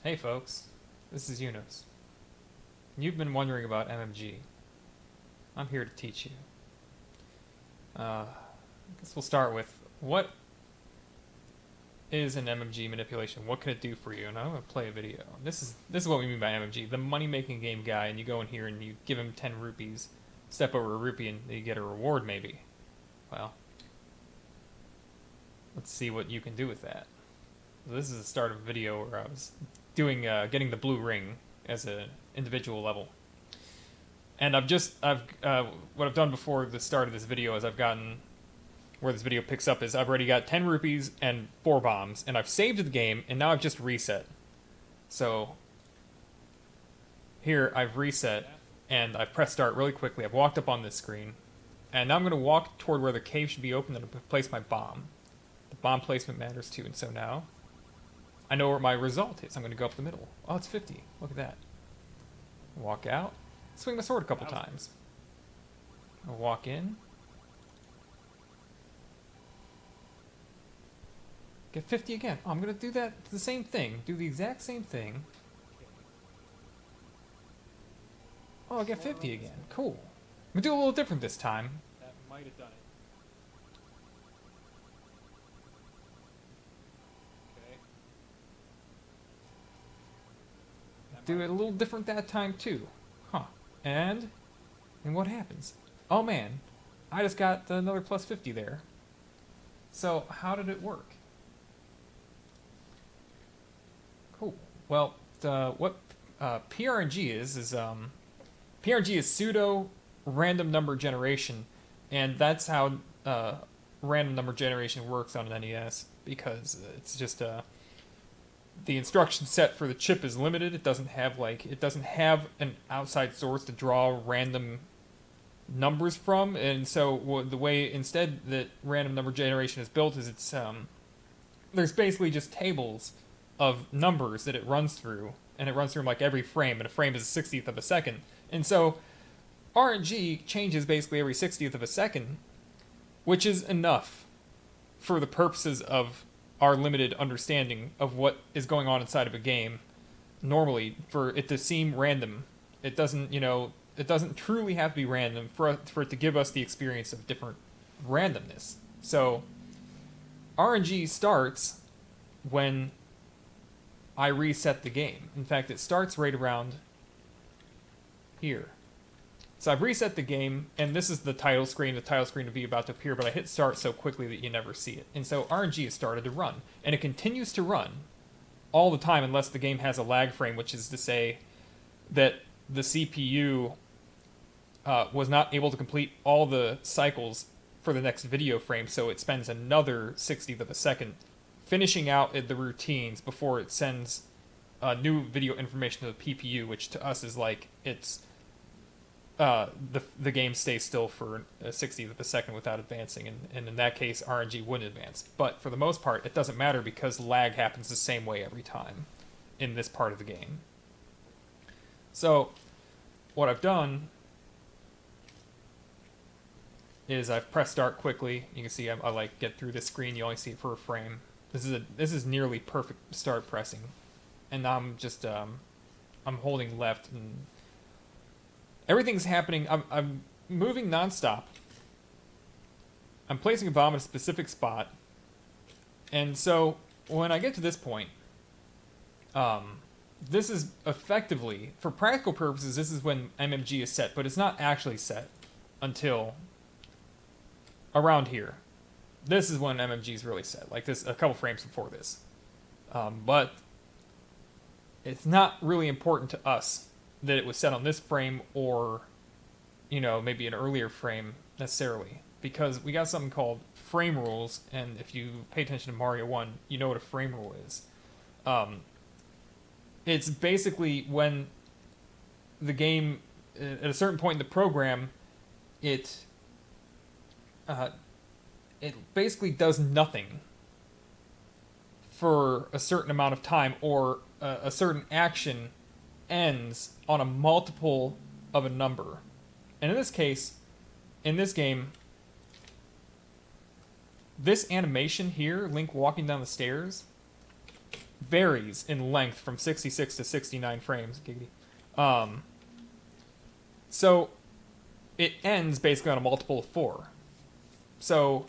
Hey folks, this is Yunus. You've been wondering about MMG. I'm here to teach you. I guess we'll start with what is an MMG manipulation? What can it do for you? And I'm going to play a video. This is what we mean by MMG. The money making game guy, and you go in here and you give him 10 rupees, step over a rupee, and you get a reward maybe. Well, let's see what you can do with that. So this is the start of a video where I was doing getting the blue ring as an individual level. And what I've done before the start of this video is I've gotten, where this video picks up is I've already got 10 rupees and 4 bombs, and I've saved the game, and now I've just reset. So here I've reset, and I've pressed start really quickly. I've walked up on this screen, and now I'm going to walk toward where the cave should be open and place my bomb. The bomb placement matters too, and so now I know where my result is. I'm going to go up the middle. Oh, it's 50. Look at that. Walk out. Swing my sword a couple times. I'll walk in. Get 50 again. Oh, I'm going to do that, the same thing. Do the exact same thing. Oh, I get 50 again. Cool. I'm going to do a little different this time. That might have done it. Okay. Do it a little different that time too. Huh. And what happens? Oh man, I just got another plus 50 there. So how did it work? Cool. Well, what PRNG is PRNG is pseudo random number generation, and that's how random number generation works on an NES, because it's just the instruction set for the chip is limited. It doesn't have an outside source to draw random numbers from, and so the way instead that random number generation is built is there's basically just tables of numbers that it runs through, and it runs through like every frame, and a frame is a 60th of a second, and so RNG changes basically every 60th of a second, which is enough for the purposes of our limited understanding of what is going on inside of a game. Normally, for it to seem random, it doesn't truly have to be random for it to give us the experience of different randomness. So RNG starts when I reset the game. In fact, it starts right around here. So I've reset the game, and this is the title screen. The title screen will be about to appear, but I hit start so quickly that you never see it. And so RNG has started to run, and it continues to run all the time unless the game has a lag frame, which is to say that the CPU was not able to complete all the cycles for the next video frame, so it spends another 60th of a second finishing out the routines before it sends new video information to the PPU, which to us is like it's the game stays still for a 60th of a second without advancing, and in that case RNG wouldn't advance. But for the most part it doesn't matter, because lag happens the same way every time in this part of the game. So what I've done is I've pressed start quickly. You can see I like get through this screen. You only see it for a frame. This is nearly perfect start pressing, and I'm just I'm holding left, and everything's happening. I'm moving nonstop. I'm placing a bomb in a specific spot, and so when I get to this point, this is effectively, for practical purposes, this is when MMG is set, but it's not actually set until around here. This is when MMG is really set, like this, a couple frames before this. But it's not really important to us that it was set on this frame or, maybe an earlier frame necessarily, because we got something called frame rules, and if you pay attention to Mario 1, you know what a frame rule is. It's basically when the game, at a certain point in the program, it basically does nothing for a certain amount of time, or a certain action ends on a multiple of a number. And in this case, in this game, this animation here, Link walking down the stairs, varies in length from 66 to 69 frames. Um, so it ends basically on a multiple of 4. So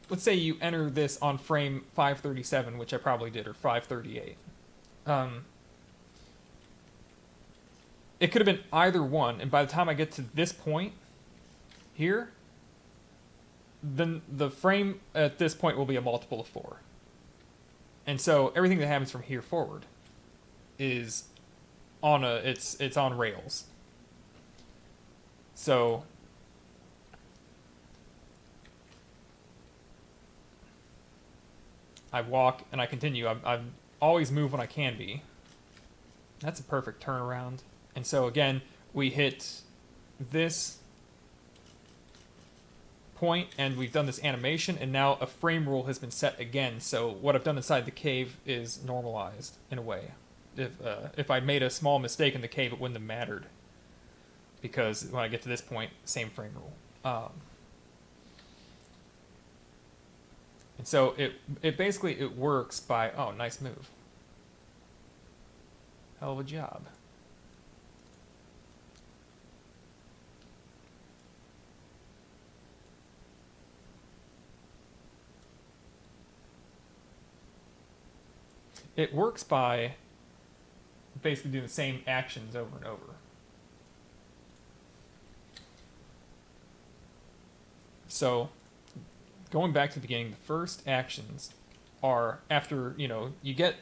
let's say you enter this on frame 537, which I probably did, or 538. It could have been either one, and by the time I get to this point here, then the frame at this point will be a multiple of 4. And so everything that happens from here forward is on it's on rails. So I walk and I continue. I always move when I can be. That's a perfect turnaround. And so again, we hit this point and we've done this animation, and now a frame rule has been set again. So what I've done inside the cave is normalized in a way. If I made a small mistake in the cave, it wouldn't have mattered, because when I get to this point, same frame rule. And so it basically works by, oh, nice move. Hell of a job. It works by basically doing the same actions over and over. So, going back to the beginning, the first actions are after, you get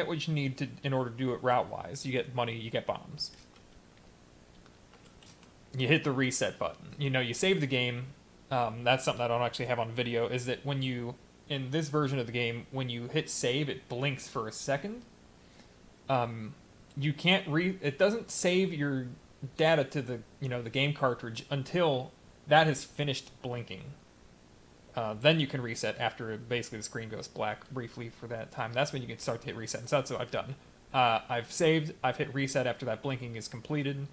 what you need to in order to do it route-wise. You get money, you get bombs. You hit the reset button. You save the game. That's something I don't actually have on video, is that when you, in this version of the game, when you hit save, it blinks for a second. You can't it doesn't save your data to the, the game cartridge until that has finished blinking. Then you can reset after basically the screen goes black briefly for that time. That's when you can start to hit reset. And so that's what I've done. I've saved, I've hit reset after that blinking is completed,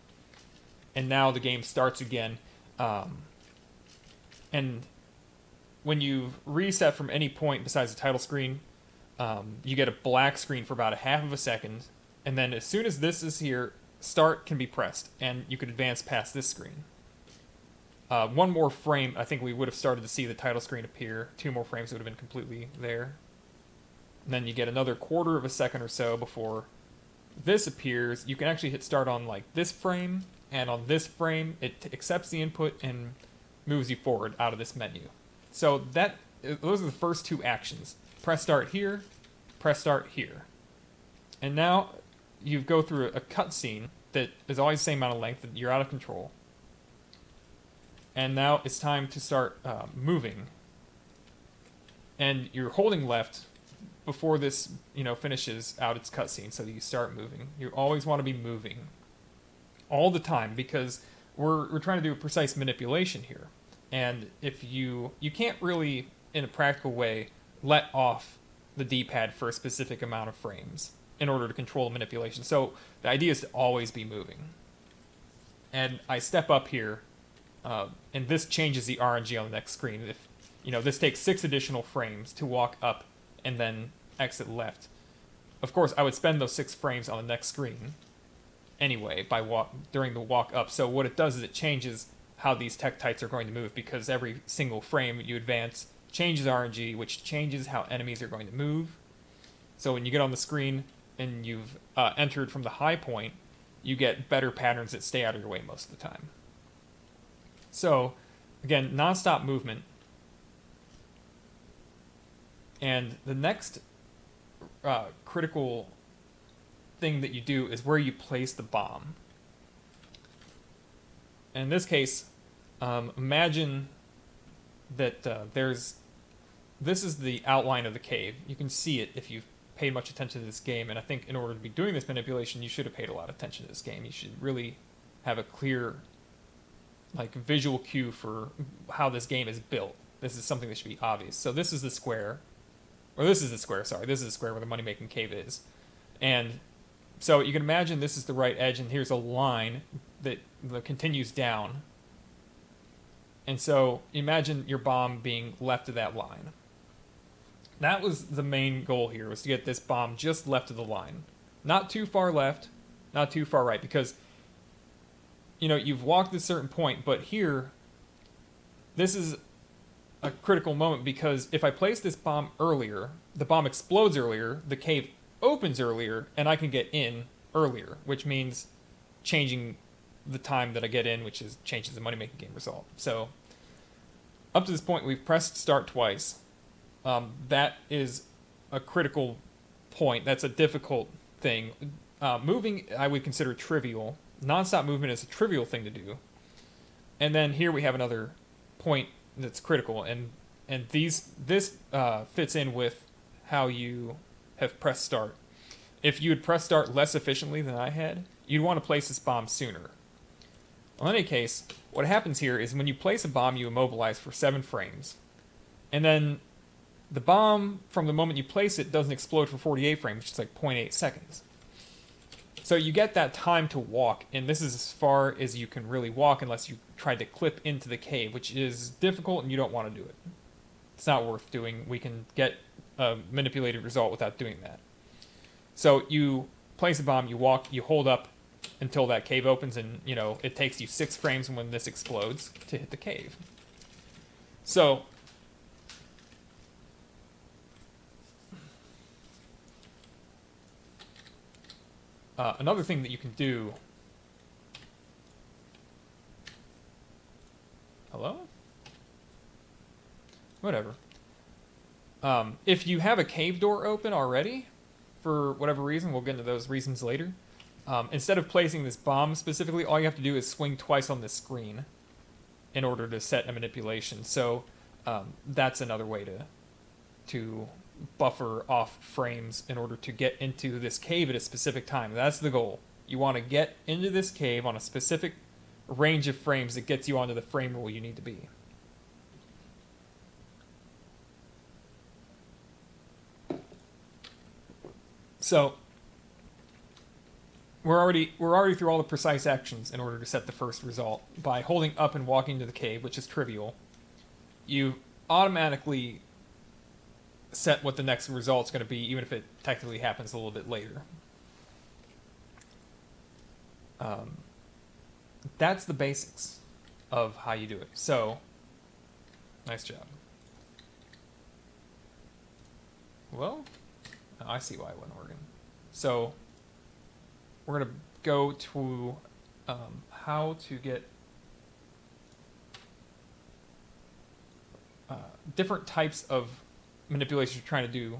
and now the game starts again. And when you reset from any point besides the title screen, you get a black screen for about a half of a second, and then as soon as this is here, start can be pressed, and you could advance past this screen. One more frame, I think we would have started to see the title screen appear. 2 more frames would have been completely there. And then you get another quarter of a second or so before this appears. You can actually hit start on like this frame, and on this frame it accepts the input and moves you forward out of this menu. So those are the first 2 actions. Press start here, press start here. And now you go through a cutscene that is always the same amount of length, that you're out of control. And now it's time to start moving. And you're holding left before this, finishes out its cutscene, so that you start moving. You always want to be moving all the time, because we're trying to do a precise manipulation here. And if you can't really, in a practical way, let off the D-pad for a specific amount of frames in order to control manipulation. So the idea is to always be moving. And I step up here, and this changes the RNG on the next screen. If this takes 6 additional frames to walk up and then exit left. Of course, I would spend those 6 frames on the next screen anyway during the walk up. So what it does is it changes how these tektites are going to move, because every single frame you advance changes RNG, which changes how enemies are going to move. So when you get on the screen and you've entered from the high point, you get better patterns that stay out of your way most of the time. So, again, non-stop movement. And the next critical thing that you do is where you place the bomb. In this case, imagine that this is the outline of the cave. You can see it if you've paid much attention to this game, and I think in order to be doing this manipulation, you should have paid a lot of attention to this game. You should really have a clear visual cue for how this game is built. This is something that should be obvious. So this is the square, this is the square where the money-making cave is. And so you can imagine this is the right edge, and here's a line that continues down. And so imagine your bomb being left of that line. That was the main goal here, was to get this bomb just left of the line. Not too far left, not too far right, because, you know, you've walked a certain point, but here, this is a critical moment, because if I place this bomb earlier, the bomb explodes earlier, the cave opens earlier, and I can get in earlier, which means changing the time that I get in, which is changes the money-making game result. So, up to this point, we've pressed start twice. That is a critical point. That's a difficult thing. Moving, I would consider trivial. Non-stop movement is a trivial thing to do. And then here we have another point that's critical, and this fits in with how you have pressed start. If you had pressed start less efficiently than I had, you'd want to place this bomb sooner. Well, in any case, what happens here is when you place a bomb, you immobilize for 7 frames. And then the bomb, from the moment you place it, doesn't explode for 48 frames, which is like 0.8 seconds. So you get that time to walk, and this is as far as you can really walk unless you try to clip into the cave, which is difficult and you don't want to do it. It's not worth doing. We can get a manipulated result without doing that. So you place a bomb, you walk, you hold up until that cave opens, and you know it takes you 6 frames when this explodes to hit the cave. So another thing that you can do. Hello? Whatever. If you have a cave door open already, for whatever reason, we'll get into those reasons later. Instead of placing this bomb specifically, all you have to do is swing twice on the screen in order to set a manipulation. So that's another way to buffer off frames in order to get into this cave at a specific time. That's the goal. You want to get into this cave on a specific range of frames that gets you onto the frame rule you need to be. So we're already through all the precise actions in order to set the first result. By holding up and walking to the cave, which is trivial, you automatically set what the next result's going to be, even if it technically happens a little bit later. That's the basics of how you do it. So, nice job. Well, I see why it wasn't working. So, we're going to go to how to get different types of manipulations you're trying to do.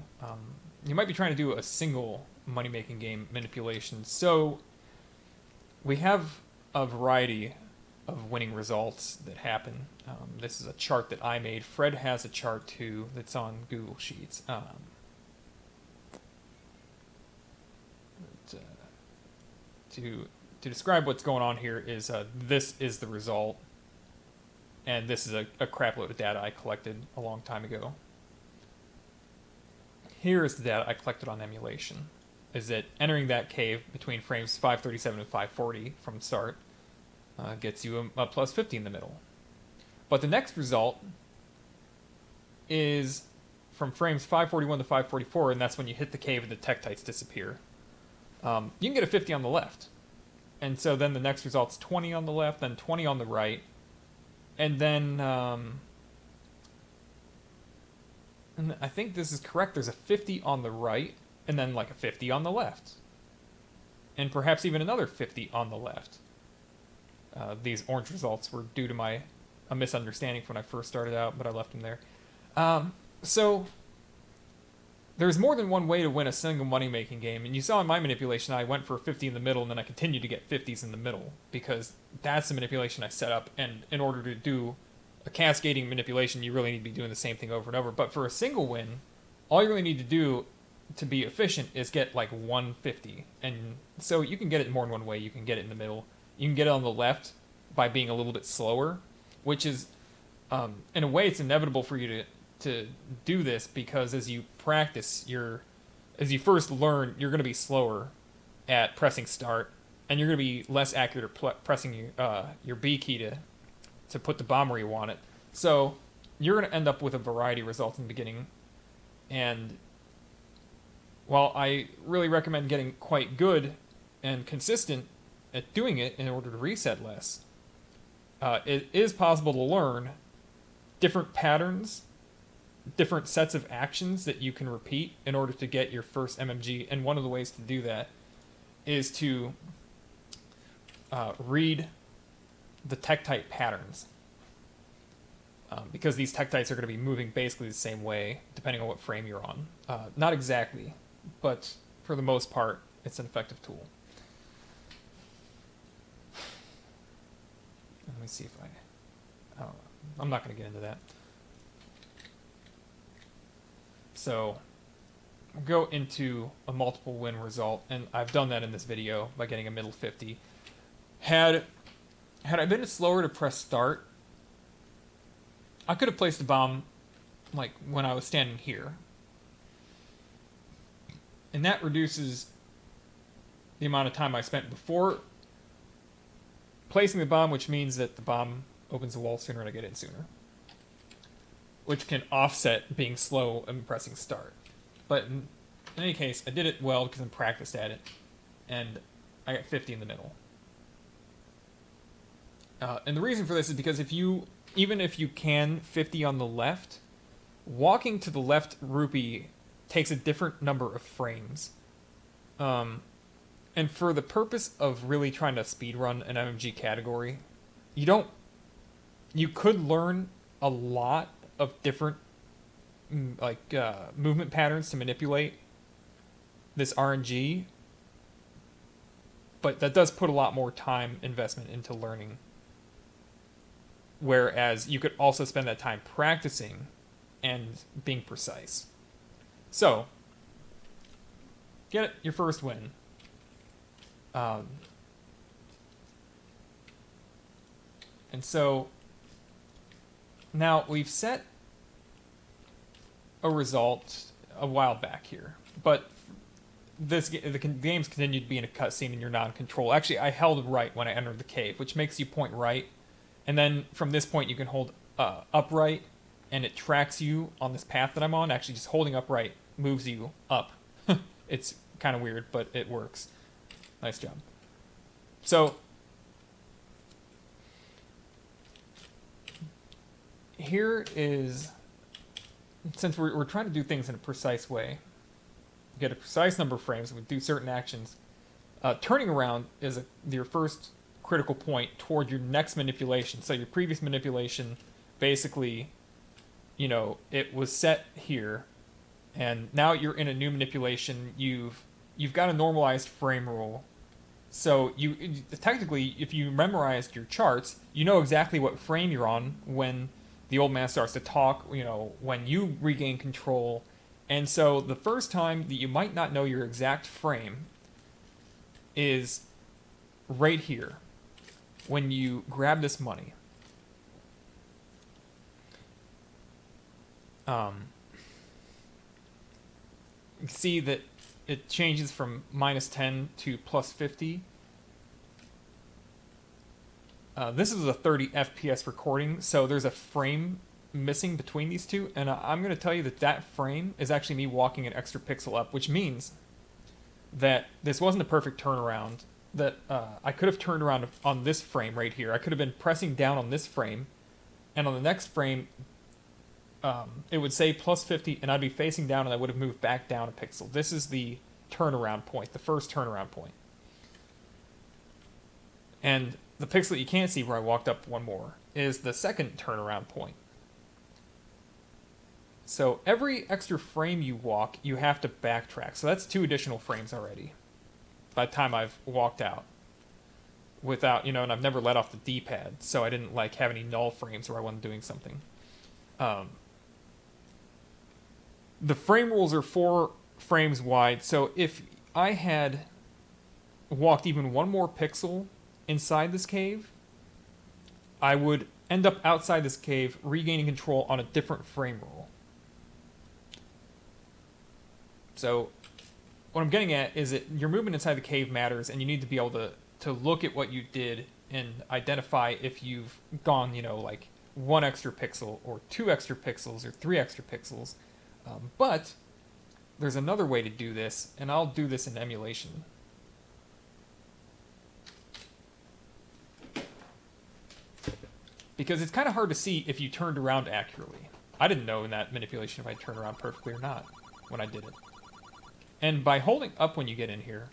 You might be trying to do a single money-making game manipulation. So, we have a variety of winning results that happen. This is a chart that I made. Fred has a chart too that's on Google Sheets. To describe what's going on here is this is the result, and this is a crap load of data I collected a long time ago. Here is the data I collected on emulation. Is that entering that cave between frames 537 and 540 from start gets you a plus 50 in the middle. But the next result is from frames 541 to 544, and that's when you hit the cave and the tektites disappear. You can get a 50 on the left. And so then the next result's 20 on the left, then 20 on the right. And then and I think this is correct. There's a 50 on the right, and then like a 50 on the left. And perhaps even another 50 on the left. These orange results were due to a misunderstanding when I first started out, but I left them there. So there's more than one way to win a single money-making game. And you saw in my manipulation, I went for a 50 in the middle, and then I continued to get 50s in the middle, because that's the manipulation I set up. And in order to do a cascading manipulation, you really need to be doing the same thing over and over. But for a single win, all you really need to do to be efficient is get like 150. And so you can get it more than one way. You can get it in the middle. You can get it on the left by being a little bit slower, which is, in a way, it's inevitable for you to do this, because as you practice, as you first learn, you're going to be slower at pressing start, and you're going to be less accurate at pressing your B key to put the bomb where you want it. So you're going to end up with a variety of results in the beginning. And while I really recommend getting quite good and consistent at doing it in order to reset less, it is possible to learn different patterns, different sets of actions that you can repeat in order to get your first MMG. And one of the ways to do that is to read the tektite patterns. Because these tektites are going to be moving basically the same way depending on what frame you're on. Not exactly, but for the most part, it's an effective tool. Let me see if I'm not going to get into that. So we'll go into a multiple win result, and I've done that in this video by getting a middle 50. Had I been slower to press start, I could have placed the bomb like when I was standing here. And that reduces the amount of time I spent before placing the bomb, which means that the bomb opens the wall sooner and I get in sooner. Which can offset being slow and pressing start. But in any case, I did it well because I'm practiced at it. And I got 50 in the middle. And the reason for this is because even if you can 50 on the left, walking to the left rupee takes a different number of frames. And for the purpose of really trying to speedrun an MMG category, you could learn a lot of different movement patterns to manipulate this RNG, but that does put a lot more time investment into learning. Whereas you could also spend that time practicing and being precise. So, get your first win. And so, now we've set a result a while back here, but the game's continued to be in a cutscene and you're not in control. Actually, I held right when I entered the cave, which makes you point right. And then from this point, you can hold upright, and it tracks you on this path that I'm on. Actually, just holding upright moves you up. It's kind of weird, but it works. Nice job. So, here is, since we're trying to do things in a precise way, get a precise number of frames, we do certain actions. Turning around is your first critical point toward your next manipulation. So your previous manipulation, basically, it was set here, and now you're in a new manipulation. You've got a normalized frame rule. So technically, if you memorized your charts, you know exactly what frame you're on when the old man starts to talk, when you regain control. And so the first time that you might not know your exact frame is right here, when you grab this money. You can see that it changes from -10 to +50. This is a 30 FPS recording, so there's a frame missing between these two, and I'm going to tell you that frame is actually me walking an extra pixel up, which means that this wasn't a perfect turnaround, that I could have turned around on this frame right here. I could have been pressing down on this frame, and on the next frame, it would say +50, and I'd be facing down, and I would have moved back down a pixel. This is the turnaround point, the first turnaround point. And the pixel that you can't see where I walked up one more is the second turnaround point. So every extra frame you walk, you have to backtrack. So that's 2 additional frames already by the time I've walked out. Without, and I've never let off the D-pad, so I didn't have any null frames where I wasn't doing something. The frame rules are 4 frames wide, so if I had walked even one more pixel inside this cave, I would end up outside this cave regaining control on a different frame rule. So what I'm getting at is that your movement inside the cave matters, and you need to be able to look at what you did and identify if you've gone, 1 extra pixel or 2 extra pixels or 3 extra pixels. But there's another way to do this, and I'll do this in emulation. Because it's kind of hard to see if you turned around accurately. I didn't know in that manipulation if I turned around perfectly or not when I did it. And by holding up when you get in here,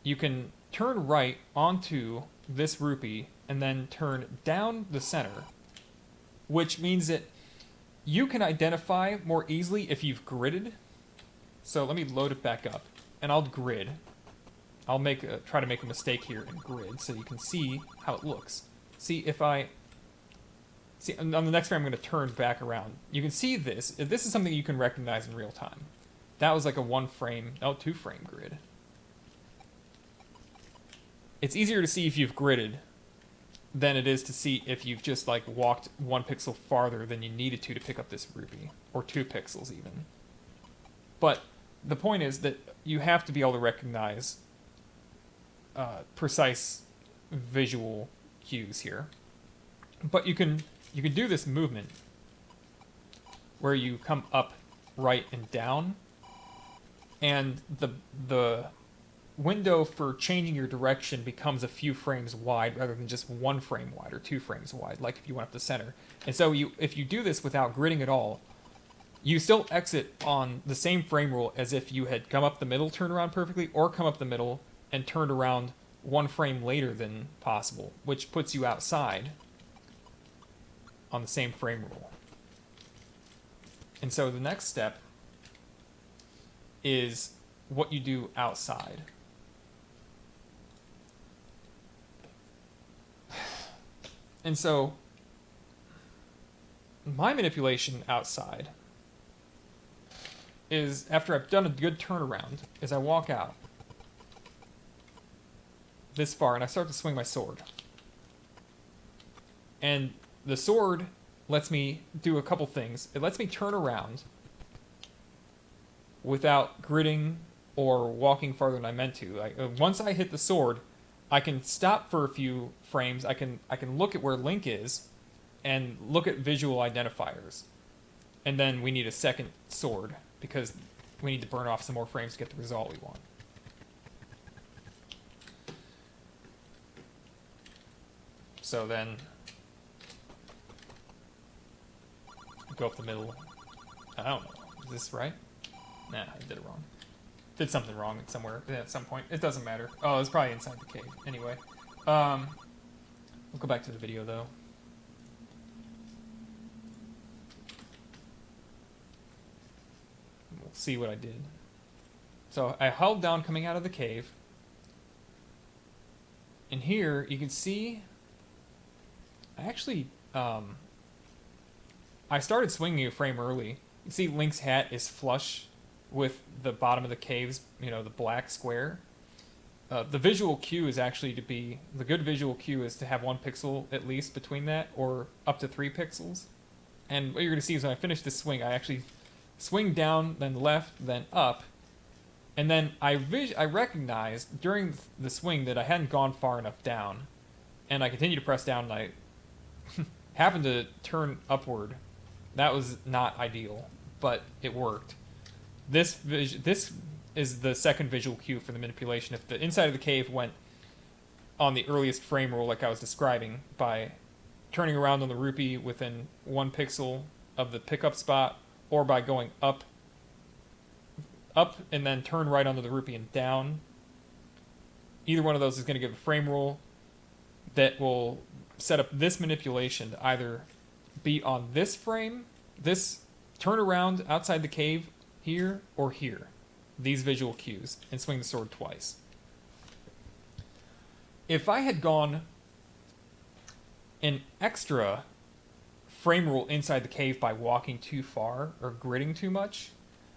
you can turn right onto this rupee and then turn down the center, which means that you can identify more easily if you've gridded. So let me load it back up, and I'll grid. I'll try to make a mistake here and grid so you can see how it looks. See if I... See, on the next frame I'm going to turn back around. You can see this. This is something you can recognize in real time. That was like a 2-frame grid. It's easier to see if you've gridded than it is to see if you've just like walked 1 pixel farther than you needed to pick up this rupee, or 2 pixels even. But the point is that you have to be able to recognize precise visual cues here. But you can do this movement where you come up, right, and down, and the window for changing your direction becomes a few frames wide rather than just 1 frame wide or 2 frames wide, like if you went up the center. And so if you do this without gridding at all, you still exit on the same frame rule as if you had come up the middle, turned around perfectly, or come up the middle and turned around 1 frame later than possible, which puts you outside on the same frame rule. And so the next step is what you do outside. And so my manipulation outside is, after I've done a good turnaround, is I walk out this far and I start to swing my sword. And the sword lets me do a couple things. It lets me turn around without gridding or walking farther than I meant to. Once I hit the sword, I can stop for a few frames. I can look at where Link is and look at visual identifiers. And then we need a second sword because we need to burn off some more frames to get the result we want. So then go up the middle. I don't know. Is this right? Nah, I did it wrong. Did something wrong somewhere at some point. It doesn't matter. Oh, it's probably inside the cave. Anyway. We'll go back to the video, though. We'll see what I did. So I held down coming out of the cave. And here, you can see... I actually... I started swinging a frame early. You see Link's hat is flush with the bottom of the caves, the black square. The visual cue is actually to be... The good visual cue is to have 1 pixel at least between that, or up to 3 pixels. And what you're going to see is when I finish this swing, I actually swing down, then left, then up. And then I recognized during the swing that I hadn't gone far enough down. And I continued to press down, and I happened to turn upward. That was not ideal, but it worked. This is the second visual cue for the manipulation. If the inside of the cave went on the earliest frame rule, like I was describing, by turning around on the rupee within 1 pixel of the pickup spot, or by going up and then turn right onto the rupee and down, either one of those is going to give a frame rule that will set up this manipulation to either be on this frame, this turn around outside the cave here, or here. These visual cues, and swing the sword twice. If I had gone an extra frame rule inside the cave by walking too far or gridding too much,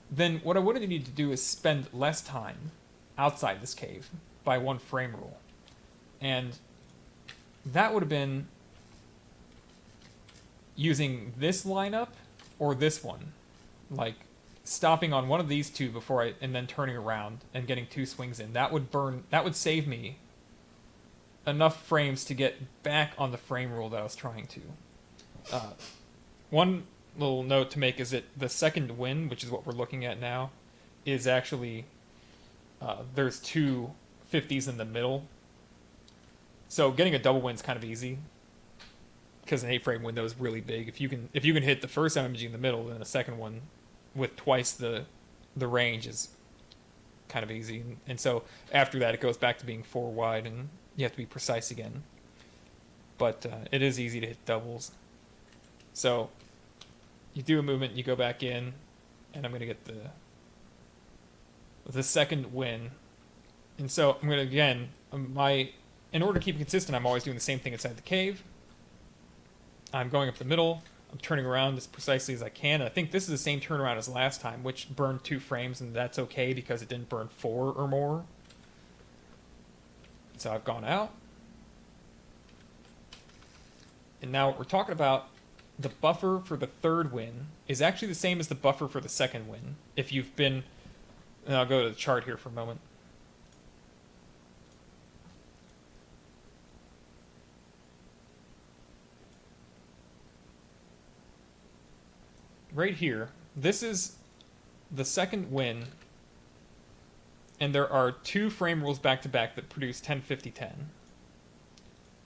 then what I would have needed to do is spend less time outside this cave by 1 frame rule. And that would have been using this lineup or this one. Like stopping on one of these two and then turning around and getting 2 swings in. That would save me enough frames to get back on the frame rule that I was trying to. One little note to make is that the second win, which is what we're looking at now, is actually there's two 50s in the middle. So getting a double win is kind of easy because an 8-frame window is really big. If you can hit the first MMG in the middle, then the second one with twice the range is kind of easy. And so after that, it goes back to being 4 wide, and you have to be precise again. But it is easy to hit doubles. So you do a movement, you go back in, and I'm going to get the second win. And so I'm going to, again, in order to keep it consistent, I'm always doing the same thing inside the cave. I'm going up the middle. I'm turning around as precisely as I can. And I think this is the same turnaround as last time, which burned 2 frames, and that's okay because it didn't burn 4 or more. So I've gone out. And now what we're talking about, the buffer for the third win is actually the same as the buffer for the second win. If you've been, and I'll go to the chart here for a moment. Right here, this is the second win, and there are 2 frame rules back to back that produce 10, 50, 10.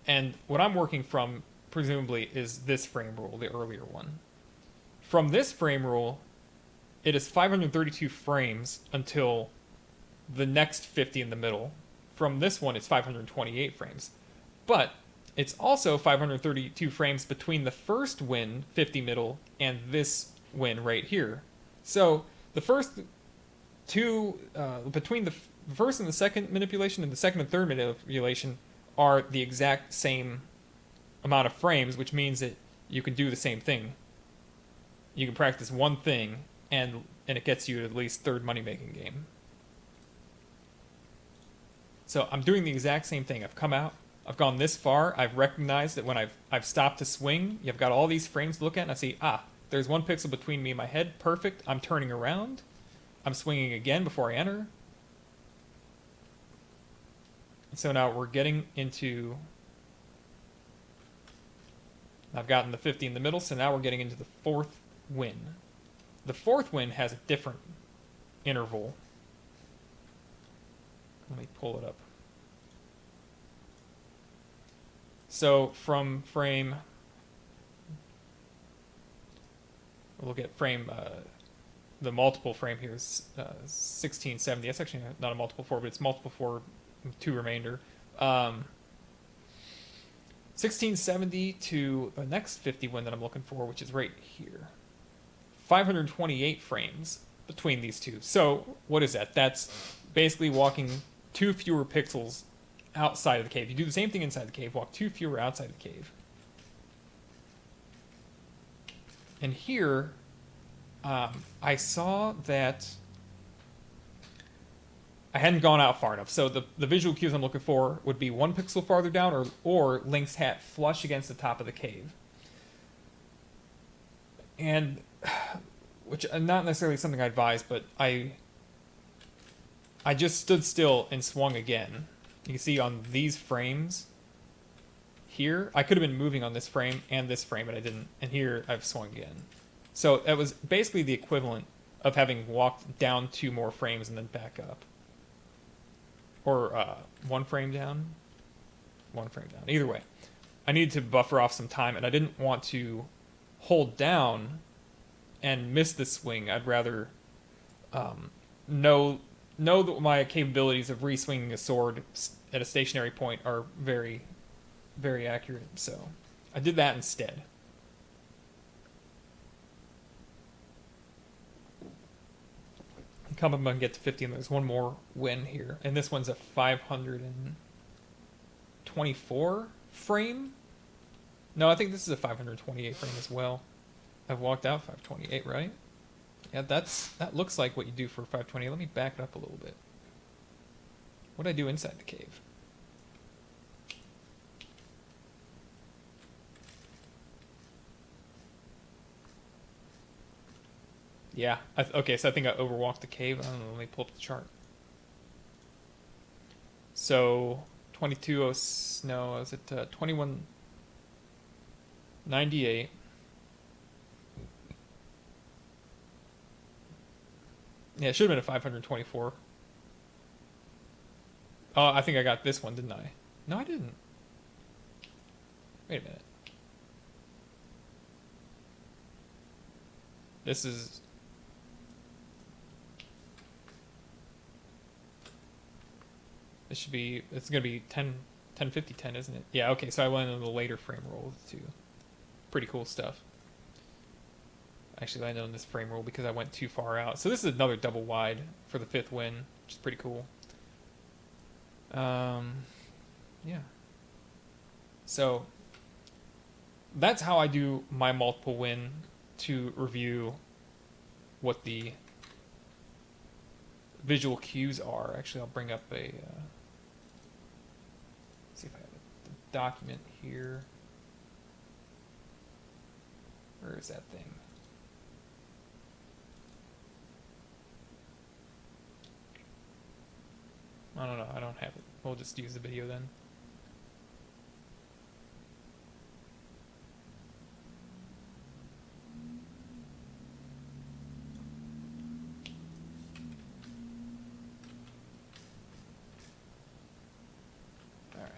And what I'm working from, presumably, is this frame rule, the earlier one. From this frame rule, it is 532 frames until the next 50 in the middle. From this one, it's 528 frames. But it's also 532 frames between the first win, 50 middle, and this win right here. So the first two, between the first and the second manipulation and the second and third manipulation are the exact same amount of frames, which means that you can do the same thing. You can practice one thing, and it gets you at least third money-making game. So I'm doing the exact same thing. I've come out. I've gone this far. I've recognized that when I've stopped to swing, you've got all these frames to look at, and I see, there's 1 pixel between me and my head. Perfect. I'm turning around. I'm swinging again before I enter. So now we're getting into... I've gotten the 50 in the middle, so now we're getting into the 4th win. The 4th win has a different interval. Let me pull it up. So from frame... We'll look at frame... the multiple frame here is 1670. That's actually not a multiple 4, but it's multiple 4, 2 remainder. 1670 to the next 50 win that I'm looking for, which is right here. 528 frames between these two. So what is that? That's basically walking 2 fewer pixels outside of the cave. You do the same thing inside the cave, walk 2 fewer outside the cave. And here, I saw that I hadn't gone out far enough. So the visual cues I'm looking for would be 1 pixel farther down, or Link's hat flush against the top of the cave. And, which not necessarily something I advise, but I just stood still and swung again. You can see on these frames here, I could have been moving on this frame and this frame, but I didn't. And here I've swung again. So that was basically the equivalent of having walked down 2 more frames and then back up. Or 1 frame down, 1 frame down. Either way, I needed to buffer off some time, and I didn't want to hold down and miss the swing. I'd rather know that my capabilities of re-swinging a sword at a stationary point are very, very accurate. So I did that instead. Come up and get to 50, and there's 1 more win here. And this one's a 524 frame? No, I think this is a 528 frame as well. I've walked out 528, right? Yeah, that looks like what you do for 528. Let me back it up a little bit. What did I do inside the cave? Yeah, okay, so I think I overwalked the cave. I don't know, let me pull up the chart. So, 22, no, I was at 2198. Yeah, it should have been a 524. Oh, I think I got this one, didn't I? No, I didn't. Wait a minute. This is... This should be... It's going to be 1050, 10, isn't it? Yeah, okay, so I went on the later frame roll, too. Pretty cool stuff. I actually landed on this frame roll because I went too far out. So this is another double wide for the 5th win, which is pretty cool. Yeah. So that's how I do my multiple win to review what the visual cues are. Actually, I'll bring up a see if I have a document here. Where is that thing? I don't know. I don't have it. We'll just use the video then. All right.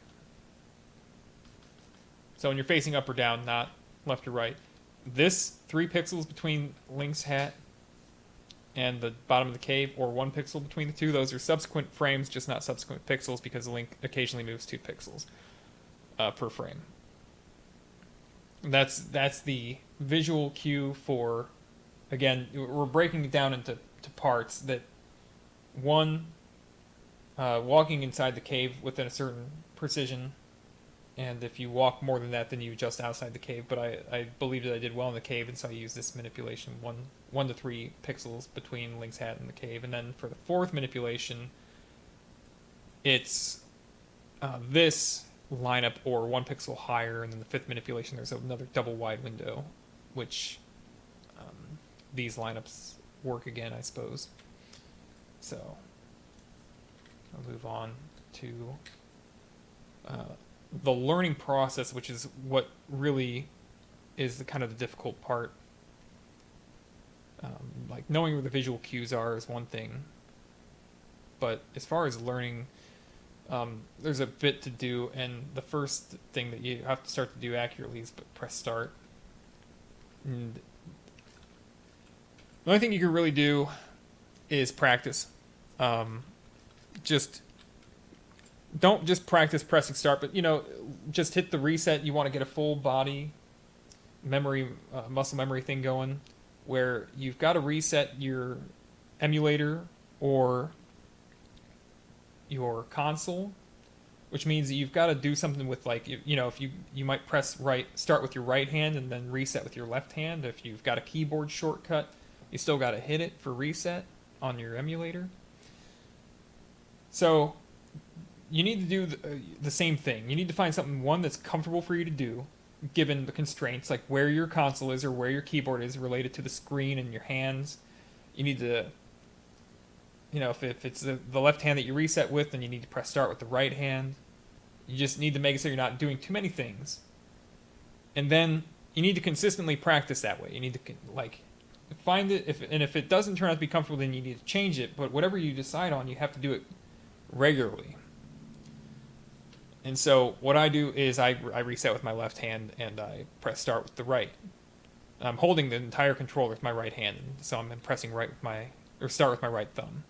So when you're facing up or down, not left or right, this 3 pixels between Link's hat and the bottom of the cave, or 1 pixel between the two, those are subsequent frames, just not subsequent pixels, because Link occasionally moves 2 pixels per frame. That's the visual cue for, again, we're breaking it down into parts. That one, walking inside the cave within a certain precision, and if you walk more than that, then you adjust outside the cave. But I believe that I did well in the cave, and so I used this manipulation, 1 to 3 pixels between Link's hat and the cave. And then for the 4th manipulation, it's this lineup or 1 pixel higher, and then the 5th manipulation, there's another double wide window, which these lineups work again, I suppose. So I'll move on to the learning process, which is what really is the kind of the difficult part. Like knowing where the visual cues are is one thing, but as far as learning, there's a bit to do, and the first thing that you have to start to do accurately is press start. And the only thing you can really do is practice. Just don't just practice pressing start, but just hit the reset. You want to get a full body memory, muscle memory thing going, where you've got to reset your emulator or your console, which means that you've got to do something with, like, if you might press start with your right hand and then reset with your left hand. If you've got a keyboard shortcut, you still got to hit it for reset on your emulator. So you need to do the same thing. You need to find something, one, that's comfortable for you to do, given the constraints, like where your console is or where your keyboard is related to the screen and your hands. You need to, if it's the left hand that you reset with, then you need to press start with the right hand. You just need to make it so you're not doing too many things. And then you need to consistently practice that way. You need to, find it, if it doesn't turn out to be comfortable, then you need to change it. But whatever you decide on, you have to do it regularly. And so what I do is I reset with my left hand and I press start with the right. I'm holding the entire controller with my right hand, so I'm pressing start with my right thumb.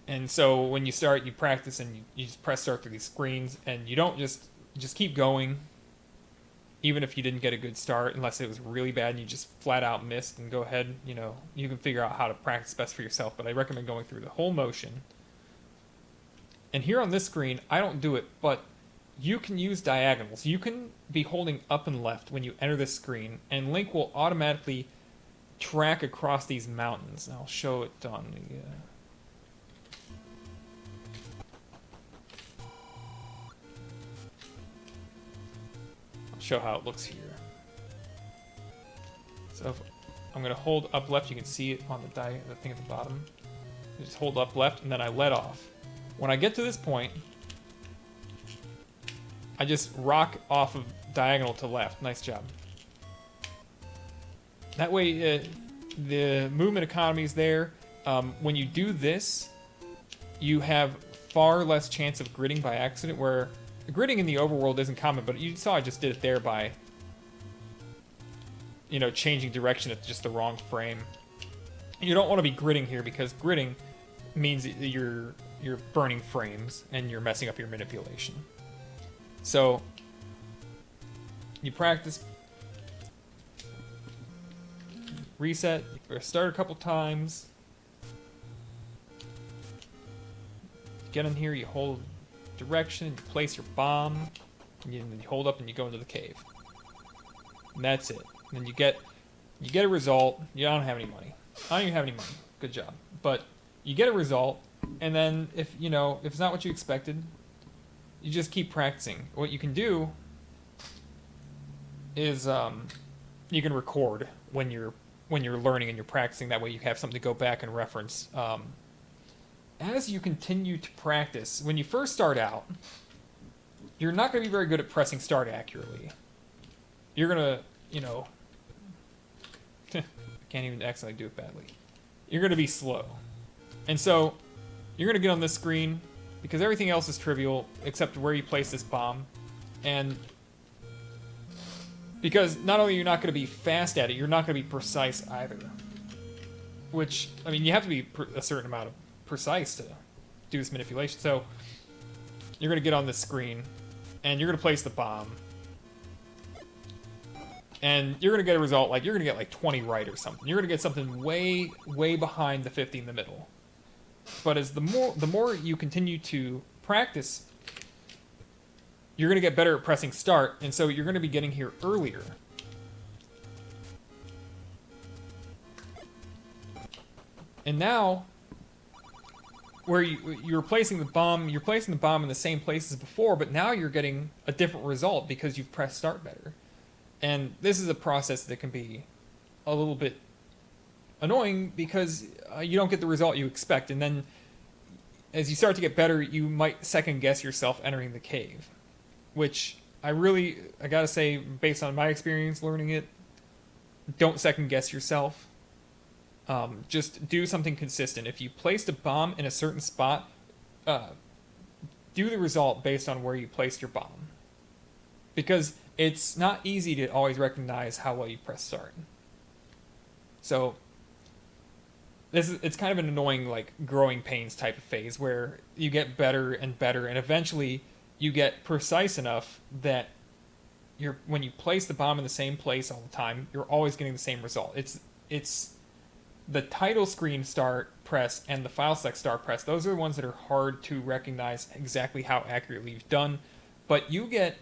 And so when you start, you practice and you just press start through these screens, and you don't just keep going, even if you didn't get a good start, unless it was really bad and you just flat out missed, and go ahead, you can figure out how to practice best for yourself. But I recommend going through the whole motion. And here on this screen, I don't do it, but you can use diagonals. You can be holding up and left when you enter this screen, and Link will automatically track across these mountains. And I'll show it on the... I'll show how it looks here. So if I'm going to hold up left, you can see it on the thing at the bottom. Just hold up left, and then I let off. When I get to this point, I just rock off of diagonal to left. Nice job. That way, the movement economy is there, when you do this, you have far less chance of gridding by accident, where gridding in the overworld isn't common, but you saw I just did it there by, you know, changing direction at just the wrong frame. You don't want to be gridding here, because gridding means that you're burning frames and you're messing up your manipulation. So you practice, reset, start a couple times. Get in here, you hold direction, you place your bomb, and you hold up and you go into the cave. And that's it. And then you get a result. You don't have any money. I don't even have any money. Good job. But you get a result, and then if it's not what you expected, you just keep practicing. What you can do is you can record when you're learning and you're practicing. That way you have something to go back and reference. As you continue to practice, when you first start out, you're not going to be very good at pressing start accurately. You're going to, I can't even accidentally do it badly. You're going to be slow. And so, you're going to get on this screen, because everything else is trivial, except where you place this bomb. And because not only you're not going to be fast at it, you're not going to be precise either. Which, I mean, you have to be a certain amount of precise to do this manipulation. So you're going to get on this screen and you're going to place the bomb, and you're going to get a result like you're going to get like 20 right or something. You're going to get something way behind the 50 in the middle. But as the more you continue to practice, you're going to get better at pressing start, and so you're going to be getting here earlier. And now, where you're placing the bomb in the same place as before, but now you're getting a different result because you've pressed start better. And this is a process that can be a little bit annoying, because you don't get the result you expect, and then as you start to get better, you might second guess yourself entering the cave, which I gotta say, based on my experience learning it, don't second guess yourself. Just do something consistent. If you placed a bomb in a certain spot, do the result based on where you placed your bomb. Because it's not easy to always recognize how well you press start. So, it's kind of an annoying, like, growing pains type of phase, where you get better and better, and eventually you get precise enough that when you place the bomb in the same place all the time, you're always getting the same result. It's the title screen start press and the file select start press. Those are the ones that are hard to recognize exactly how accurately you've done. But you get,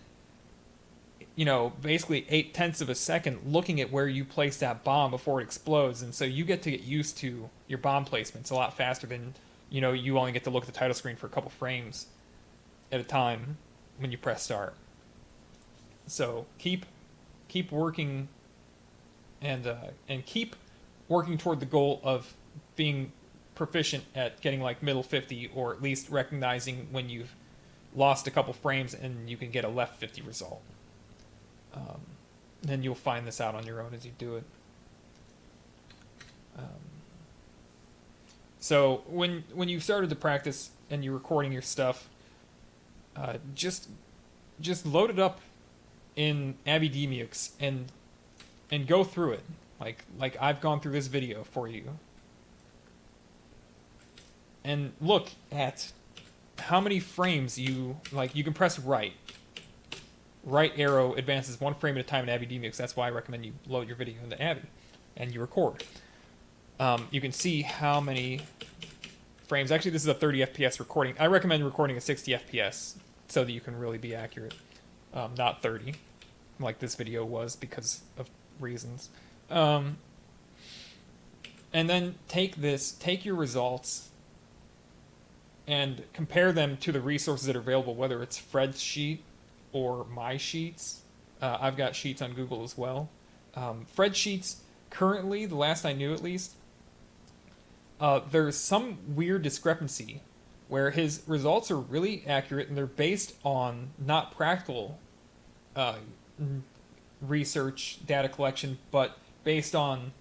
basically 0.8 of a second looking at where you place that bomb before it explodes. And so you get to get used to your bomb placements a lot faster than, you only get to look at the title screen for a couple frames at a time when you press start. So keep working and keep working toward the goal of being proficient at getting like middle 50, or at least recognizing when you've lost a couple frames and you can get a left 50 result. Then you'll find this out on your own as you do it. So when you've started to practice and you're recording your stuff, just load it up in Abidemux and go through it. Like I've gone through this video for you. And look at how many frames you can press right. Right arrow advances 1 frame at a time in Abidemux. That's why I recommend you load your video into Abi and you record. You can see how many frames. Actually, this is a 30 FPS recording. I recommend recording at 60 FPS so that you can really be accurate. Not 30, like this video was because of reasons. And then take your results and compare them to the resources that are available, whether it's Fred's sheet or my sheets. I've got sheets on Google as well. Fred sheets, currently, the last I knew at least, there's some weird discrepancy where his results are really accurate and they're based on not practical research, data collection, but based on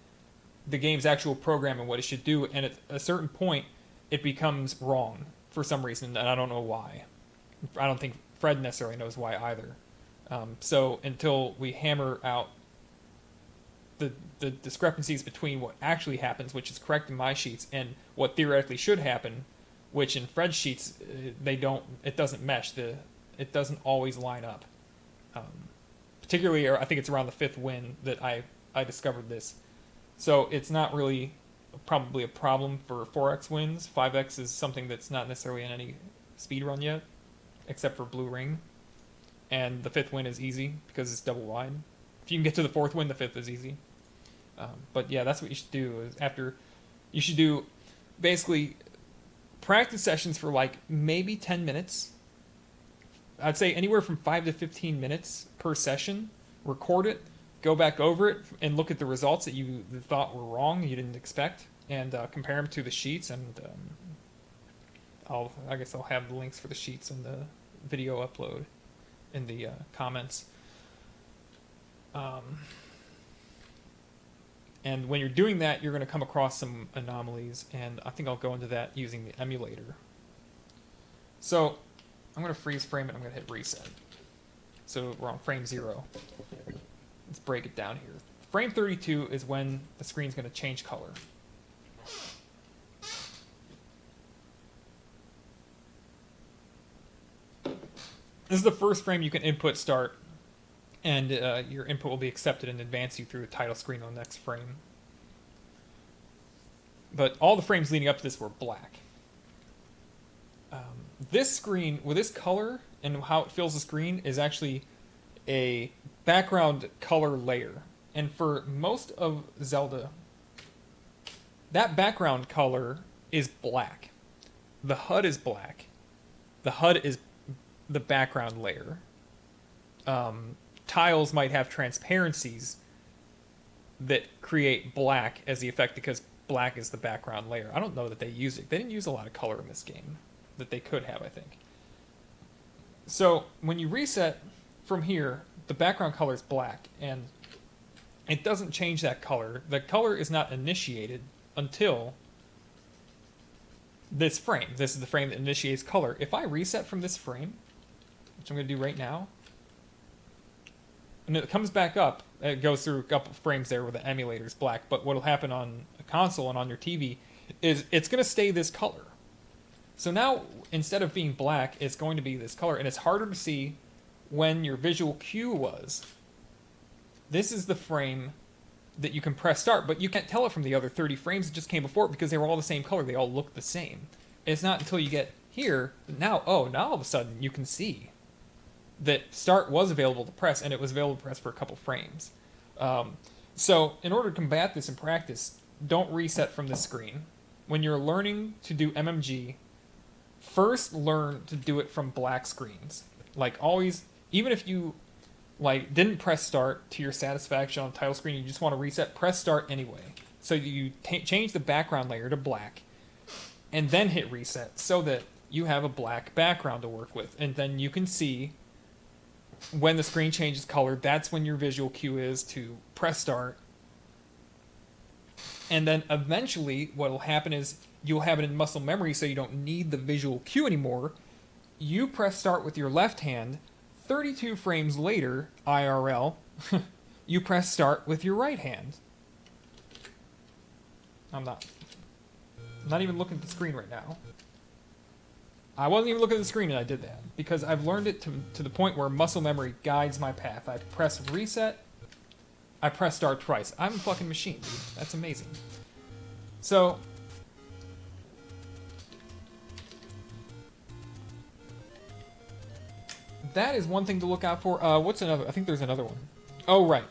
the game's actual program and what it should do, and at a certain point, it becomes wrong for some reason, and I don't know why. I don't think Fred necessarily knows why either. So until we hammer out the discrepancies between what actually happens, which is correct in my sheets, and what theoretically should happen, which in Fred's sheets it doesn't mesh. It doesn't always line up. Particularly, I think it's around the 5th win that I discovered this. So it's not really probably a problem for 4x wins. 5x is something that's not necessarily in any speedrun yet, except for Blue Ring. And the 5th win is easy because it's double wide. If you can get to the 4th win, the 5th is easy. But yeah, that's what you should do. You should do basically practice sessions for like maybe 10 minutes. I'd say anywhere from 5 to 15 minutes per session. Record it, go back over it, and look at the results that you thought were wrong, you didn't expect, and compare them to the sheets. And I guess I'll have the links for the sheets in the video upload in the comments. And when you're doing that, you're going to come across some anomalies, and I think I'll go into that using the emulator. So I'm going to freeze frame it, I'm going to hit reset. So we're on frame 0. Let's break it down here. Frame 32 is when the screen's going to change color. This is the first frame you can input start, and your input will be accepted and advance you through the title screen on the next frame. But all the frames leading up to this were black. This screen, with this color and how it fills the screen, is actually a background color layer. And for most of Zelda, that background color is black. The HUD is black. The HUD is the background layer. Tiles might have transparencies that create black as the effect because black is the background layer. I don't know that they use it. They didn't use a lot of color in this game that they could have, I think. So when you reset from here, the background color is black, and it doesn't change that color. The color is not initiated until this frame. This is the frame that initiates color. If I reset from this frame, which I'm going to do right now, and it comes back up, it goes through a couple frames there where the emulator is black, but what will happen on a console and on your TV is it's going to stay this color. So now, instead of being black, it's going to be this color, and it's harder to see when your visual cue was. This is the frame that you can press start, but you can't tell it from the other 30 frames that just came before it because they were all the same color. They all look the same. It's not until you get here, now all of a sudden you can see that start was available to press, and it was available to press for a couple frames. So in order to combat this in practice, don't reset from this screen. When you're learning to do MMG, first learn to do it from black screens. Like always, even if you didn't press start to your satisfaction on the title screen, you just want to reset, press start anyway. So you change the background layer to black, and then hit reset so that you have a black background to work with. And then you can see when the screen changes color, that's when your visual cue is to press start. And then eventually what will happen is you'll have it in muscle memory, so you don't need the visual cue anymore. You press start with your left hand. 32 frames later, IRL, you press start with your right hand. I'm not even looking at the screen right now. I wasn't even looking at the screen and I did that because I've learned it to the point where muscle memory guides my path. I press reset, I press start twice. I'm a fucking machine, dude. That's amazing. So that is one thing to look out for. What's another? I think there's another one. Oh, right.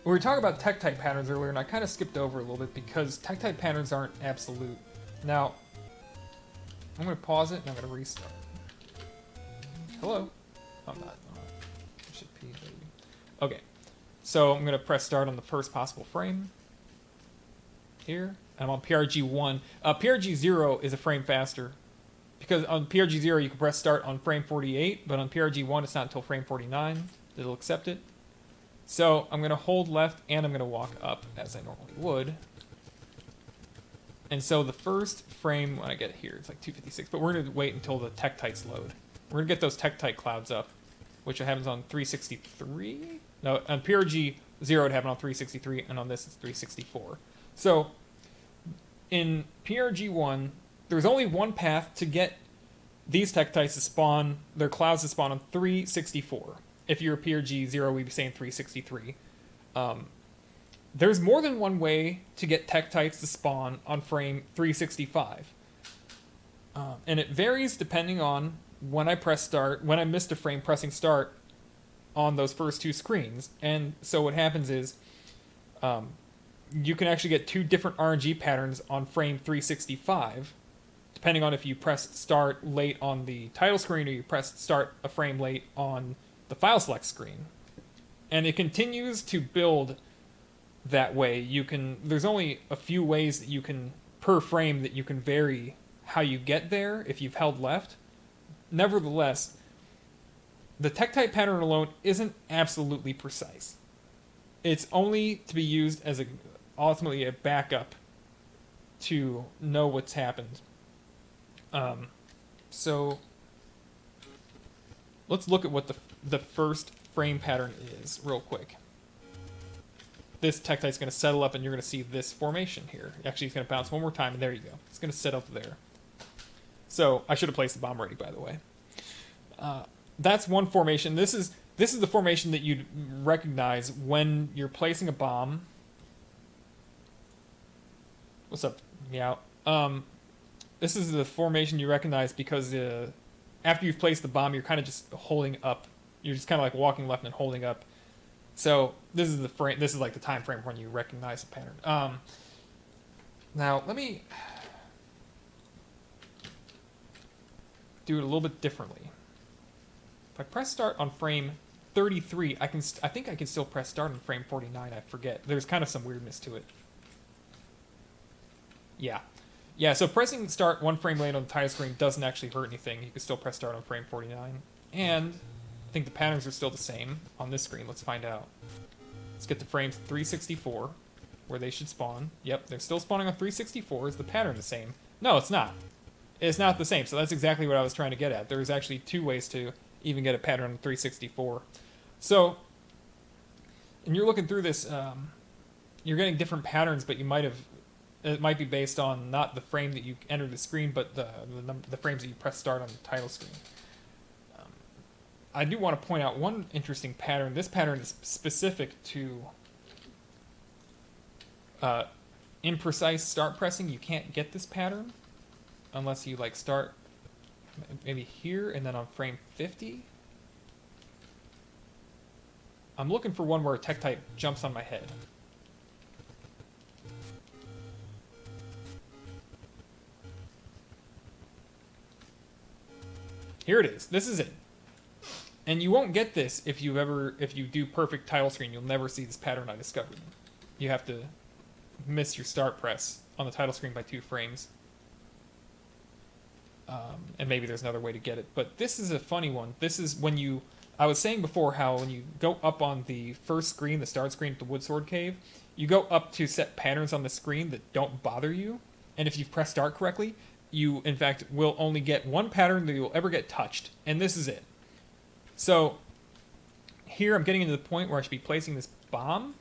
We were talking about tech type patterns earlier, and I kind of skipped over a little bit because tech type patterns aren't absolute. Now, I'm going to pause it and I'm going to restart. Hello? I'm not. I should pee, baby. Okay. So I'm going to press start on the first possible frame. Here. I'm on PRG 1. PRG 0 is a frame faster. Because on PRG 0 you can press start on frame 48, but on PRG 1 it's not until frame 49 that it'll accept it. So I'm going to hold left and I'm going to walk up as I normally would. And so the first frame when I get here, it's like 256, but we're going to wait until the tektites load. We're going to get those tektite clouds up, which happens on 363. No, on PRG 0 it happened on 363, and on this it's 364. So in PRG 1, there's only one path to get these tektites to spawn, their clouds to spawn on 364. If you're a PRG 0, we'd be saying 363. There's more than one way to get tektites to spawn on frame 365. And it varies depending on when I press start, when I missed a frame pressing start on those first two screens. And so what happens is you can actually get two different RNG patterns on frame 365, depending on if you pressed start late on the title screen or you pressed start a frame late on the file select screen. And it continues to build that way. There's only a few ways that you can, per frame, that you can vary how you get there if you've held left. Nevertheless, the tektite pattern alone isn't absolutely precise. It's only to be used as ultimately a backup to know what's happened. So let's look at what the first frame pattern is real quick. This tektite's going to settle up and you're going to see this formation here. Actually, it's going to bounce one more time and there you go. It's going to set up there. So I should have placed the bomb ready, by the way. That's one formation. This is the formation that you'd recognize when you're placing a bomb. What's up, meow? This is the formation you recognize because after you've placed the bomb, you're kind of just holding up. You're just kind of like walking left and holding up. So this is the frame. This is like the time frame when you recognize the pattern. Now let me do it a little bit differently. If I press start on frame 33, I think I can still press start on frame 49. I forget. There's kind of some weirdness to it. Yeah. So pressing start one frame late on the title screen doesn't actually hurt anything. You can still press start on frame 49, and I think the patterns are still the same on this screen. Let's find out. Let's get the frames 364, where they should spawn. Yep, they're still spawning on 364. Is the pattern the same? No, it's not. It's not the same. So that's exactly what I was trying to get at. There's actually two ways to even get a pattern on 364. So, and you're looking through this, you're getting different patterns, but it might be based on not the frame that you entered the screen, but the frames that you press start on the title screen. I do want to point out one interesting pattern. This pattern is specific to imprecise start pressing. You can't get this pattern unless you like start maybe here and then on frame 50. I'm looking for one where a tektite jumps on my head. Here it is. This is it. And you won't get this if you do perfect title screen. You'll never see this pattern I discovered. You have to miss your start press on the title screen by 2 frames. And maybe there's another way to get it. But this is a funny one. This is when I was saying before how when you go up on the first screen, the start screen at the Woodsword Cave, you go up to set patterns on the screen that don't bother you. And if you've pressed start correctly, you, in fact, will only get one pattern that you'll ever get touched. And this is it. So here I'm getting into the point where I should be placing this bomb.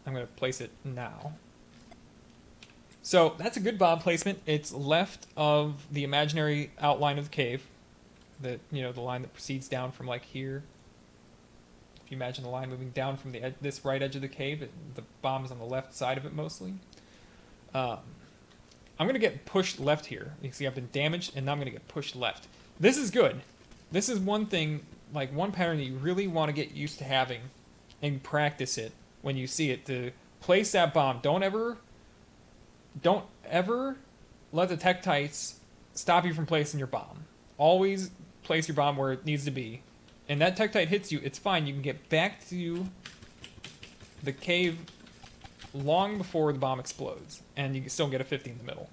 I'm going to place it now. So that's a good bomb placement. It's left of the imaginary outline of the cave. The line that proceeds down from like here. If you imagine the line moving down from this right edge of the cave, the bomb is on the left side of it mostly. I'm going to get pushed left here. You can see I've been damaged, and now I'm going to get pushed left. This is good. This is one thing, like one pattern that you really want to get used to having and practice it when you see it, to place that bomb. Don't ever let the tektites stop you from placing your bomb. Always place your bomb where it needs to be. And that tektite hits you, it's fine. You can get back to the cave long before the bomb explodes, and you can still get a 50 in the middle.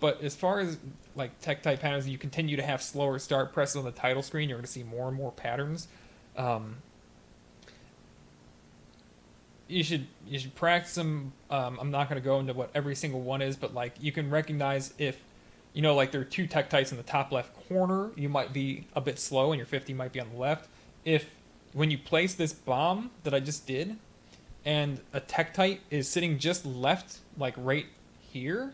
But as far as like tektite patterns, you continue to have slower start presses on the title screen, you're going to see more and more patterns. you should practice them. I'm not going to go into what every single one is, but like you can recognize if like there are two tektites in the top left corner, you might be a bit slow and your 50 might be on the left. If when you place this bomb that I just did, and a tektite is sitting just left, like right here,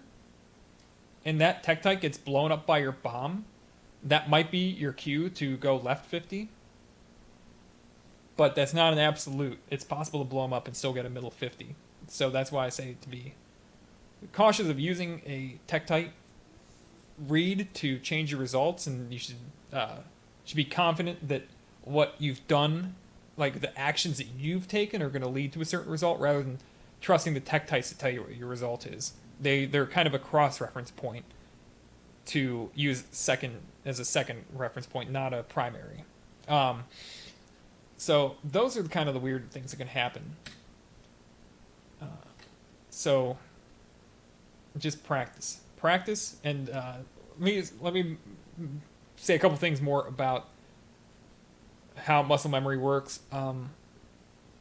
and that tektite gets blown up by your bomb, that might be your cue to go left 50. But that's not an absolute. It's possible to blow them up and still get a middle 50. So that's why I say to be cautious of using a tektite read to change your results, and you should be confident that what you've done, like the actions that you've taken, are going to lead to a certain result, rather than trusting the tektites to tell you what your result is. They're kind of a cross-reference point to use as a second reference point, not a primary. So those are kind of the weird things that can happen. So just practice, and let me say a couple things more about how muscle memory works.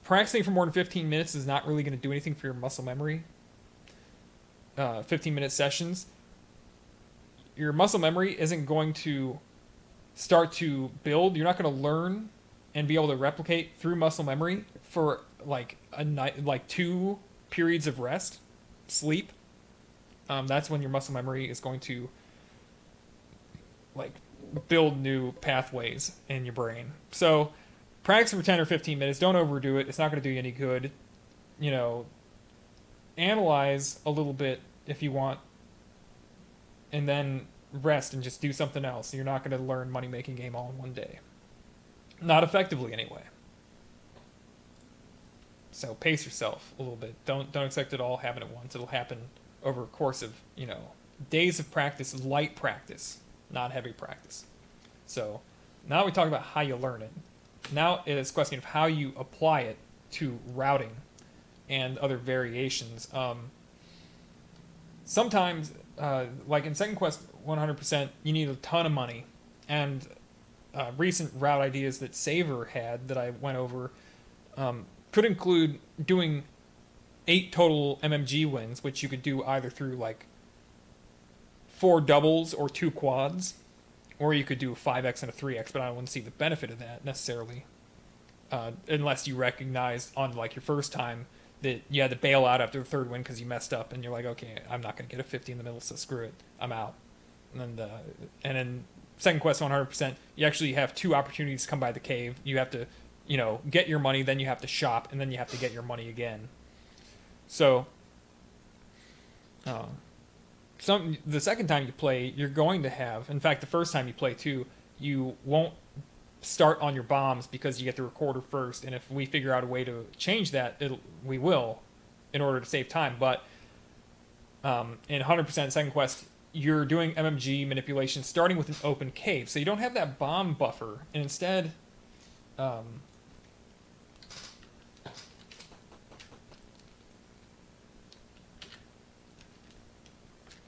Practicing for more than 15 minutes is not really going to do anything for your muscle memory. 15-minute sessions, your muscle memory isn't going to start to build. You're not going to learn and be able to replicate through muscle memory for like a night, like 2 periods of rest, sleep. That's when your muscle memory is going to like build new pathways in your brain. So practice for 10 or 15 minutes. Don't overdo it. It's not going to do you any good. Analyze a little bit if you want, and then rest and just do something else. You're not going to learn money making game all in one day. Not effectively, anyway. So pace yourself a little bit. Don't expect it all happen at once. It'll happen over a course of days of practice, light practice, not heavy practice. So now we talk about how you learn it. Now it is a question of how you apply it to routing and other variations. Sometimes, like in Second Quest 100%, you need a ton of money, and recent route ideas that Saver had that I went over could include doing 8 total MMG wins, which you could do either through like 4 doubles or 2 quads, or you could do a 5x and a 3x, but I wouldn't see the benefit of that necessarily, unless you recognize on like your first time that you had to bail out after the 3rd win because you messed up, and you're like, okay, I'm not going to get a 50 in the middle, so screw it, I'm out. And in Second Quest 100%, you actually have 2 opportunities to come by the cave. You have to, get your money, then you have to shop, and then you have to get your money again. So, the second time you play, you're going to have, in fact, the first time you play too, you won't start on your bombs because you get the recorder first, and if we figure out a way to change that, we will, in order to save time. But in 100% Second Quest, you're doing MMG manipulation starting with an open cave, so you don't have that bomb buffer, and instead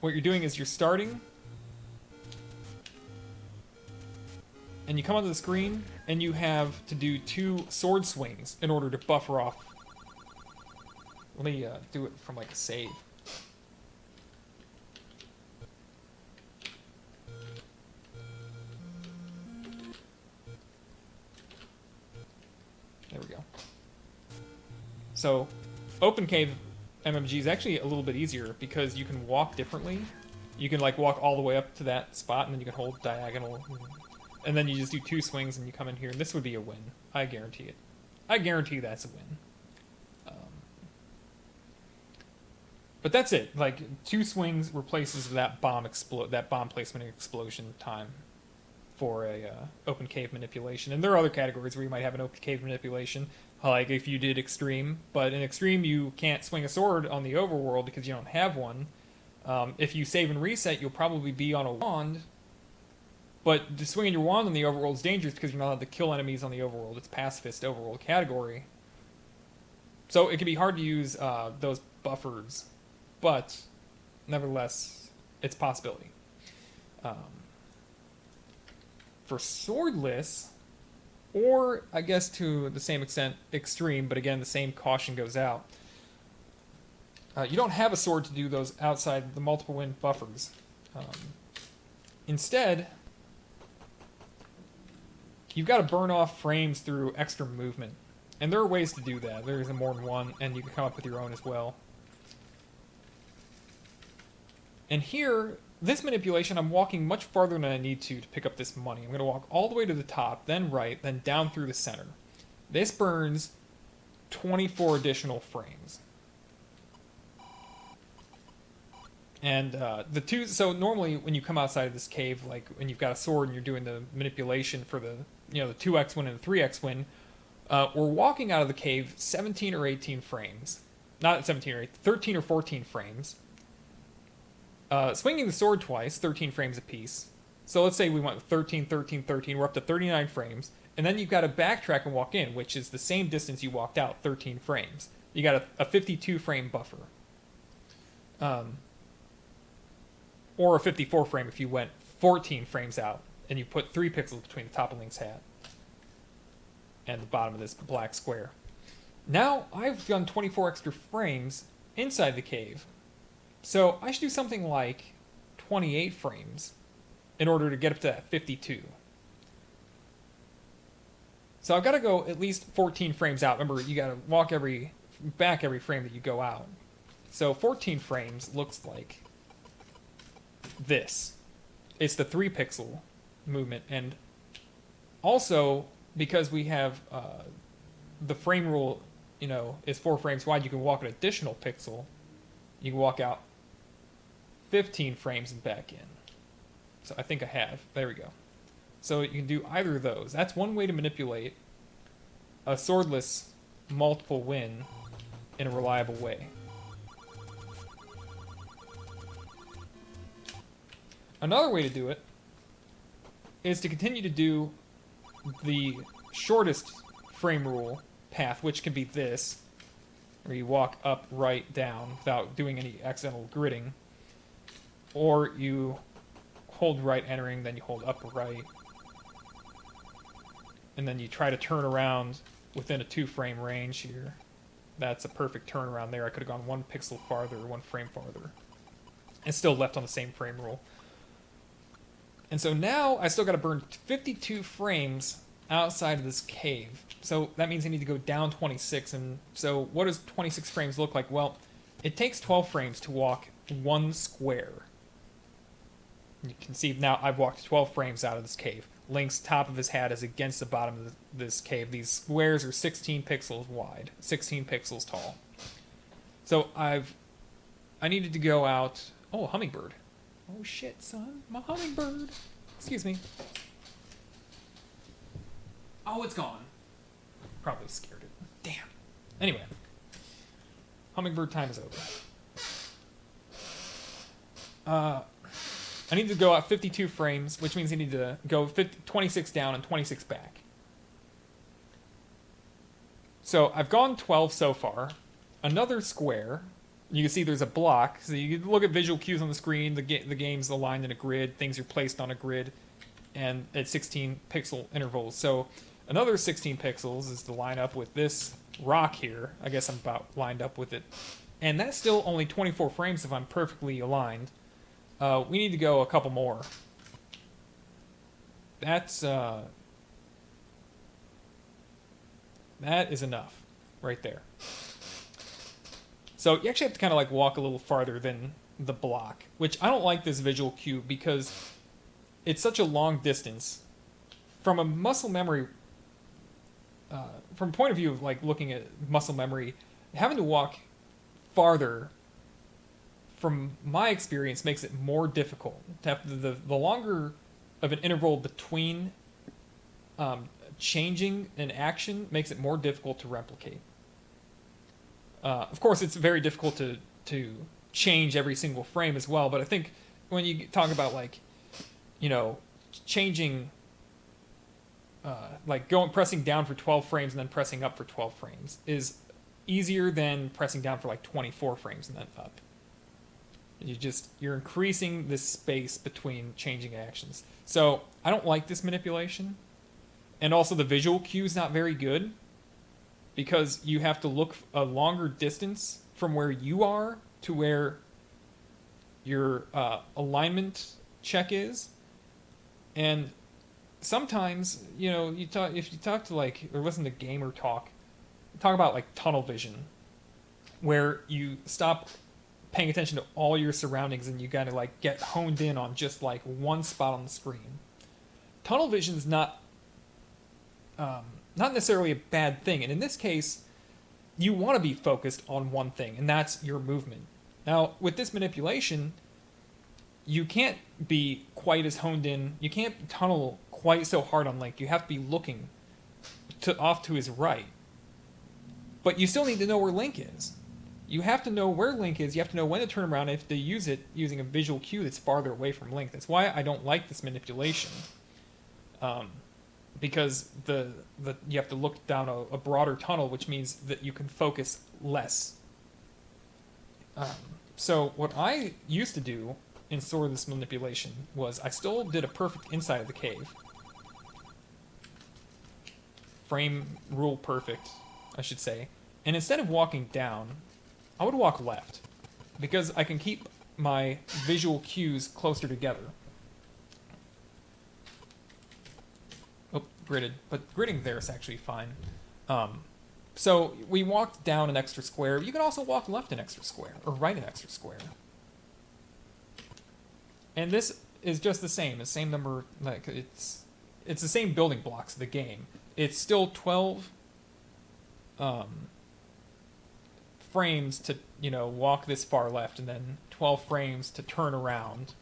what you're doing is you're starting, and you come onto the screen, and you have to do 2 sword swings in order to buffer off. Let me do it from like a save. There we go. So, open cave MMG is actually a little bit easier because you can walk differently. You can like walk all the way up to that spot, and then you can hold diagonal. And then you just do 2 swings and you come in here, and this would be a win. I guarantee it. I guarantee that's a win. But that's it. Like 2 swings replaces that bomb placement explosion time for a open cave manipulation. And there are other categories where you might have an open cave manipulation, like if you did extreme. But in extreme, you can't swing a sword on the overworld because you don't have one. If you save and reset, you'll probably be on a wand. But swinging your wand on the overworld is dangerous because you're not allowed to kill enemies on the overworld. It's pacifist overworld category. So it can be hard to use those buffers, but nevertheless, it's a possibility. For swordless, or I guess to the same extent extreme, but again the same caution goes out. You don't have a sword to do those outside the multiple wind buffers. Um, Instead, you've got to burn off frames through extra movement. And there are ways to do that. There's more than one, and you can come up with your own as well. And here, this manipulation, I'm walking much farther than I need to pick up this money. I'm going to walk all the way to the top, then right, then down through the center. This burns 24 additional frames. And so normally when you come outside of this cave, like when you've got a sword and you're doing the manipulation for the, the 2x win and the 3x win, we're walking out of the cave 17 or 18 frames. Not 17 or 18, 13 or 14 frames. Swinging the sword twice, 13 frames apiece. So let's say we went 13, 13, 13, we're up to 39 frames. And then you've got to backtrack and walk in, which is the same distance you walked out, 13 frames. You got a 52 frame buffer. Or a 54 frame if you went 14 frames out and you put 3 pixels between the top of Link's hat and the bottom of this black square. Now I've done 24 extra frames inside the cave. So I should do something like 28 frames in order to get up to that 52. So I've got to go at least 14 frames out. Remember, you got to walk back every frame that you go out. So 14 frames looks like this. It's the 3 pixel movement, and also because we have the frame rule, is 4 frames wide, you can walk an additional pixel. You can walk out 15 frames and back in. So I think I have. There we go. So you can do either of those. That's one way to manipulate a swordless multiple win in a reliable way. Another way to do it is to continue to do the shortest frame rule path, which can be this, where you walk up, right, down without doing any accidental gridding. Or you hold right entering, then you hold up right. And then you try to turn around within a 2 frame range here. That's a perfect turnaround there. I could have gone 1 pixel farther, 1 frame farther. And still left on the same frame rule. And so now I still got to burn 52 frames outside of this cave. So that means I need to go down 26. And so what does 26 frames look like? Well, it takes 12 frames to walk 1 square. You can see now I've walked 12 frames out of this cave. Link's top of his hat is against the bottom of this cave. These squares are 16 pixels wide, 16 pixels tall. So I needed to go out. Oh, a hummingbird. Oh shit, son. My hummingbird. Excuse me. Oh, it's gone. Probably scared it. Damn. Anyway. Hummingbird time is over. I need to go out 52 frames, which means I need to go 26 down and 26 back. So I've gone 12 so far. Another square. You can see there's a block. So you can look at visual cues on the screen. The game's aligned in a grid. Things are placed on a grid. And at 16 pixel intervals. So another 16 pixels is to line up with this rock here. I guess I'm about lined up with it. And that's still only 24 frames if I'm perfectly aligned. We need to go a couple more. That is enough right there. So you actually have to kind of like walk a little farther than the block, which I don't like this visual cue because it's such a long distance. From a muscle memory, from a point of view of like looking at muscle memory, having to walk farther, from my experience, makes it more difficult. To have the longer of an interval between changing an action makes it more difficult to replicate. Of course, it's very difficult to change every single frame as well, but I think when you talk about like, changing, like pressing down for 12 frames and then pressing up for 12 frames is easier than pressing down for like 24 frames and then up. You're increasing this space between changing actions. So I don't like this manipulation. And also the visual cue is not very good because you have to look a longer distance from where you are to where your alignment check is. And sometimes, you know, if you talk to like, or listen to gamer talk about like tunnel vision, where you stop paying attention to all your surroundings and you gotta like get honed in on just like one spot on the screen. Tunnel vision's not necessarily a bad thing, and in this case, you want to be focused on one thing, and that's your movement. Now, with this manipulation, you can't be quite as honed in. You can't tunnel quite so hard on Link. You have to be looking off to his right. But you still need to know where Link is. You have to know where Link is. You have to know when to turn around if to use it using a visual cue that's farther away from Link. That's why I don't like this manipulation. Because you have to look down a broader tunnel, which means that you can focus less. So what I used to do in sort of this manipulation was I still did a perfect inside of the cave. Frame rule perfect, I should say. And instead of walking down, I would walk left, because I can keep my visual cues closer together. Oh, gridded. But gridding there is actually fine. So we walked down an extra square. You can also walk left an extra square, or right an extra square. And this is just the same number, like it's the same building blocks of the game. It's still 12 frames to, you know, walk this far left, and then 12 frames to turn around.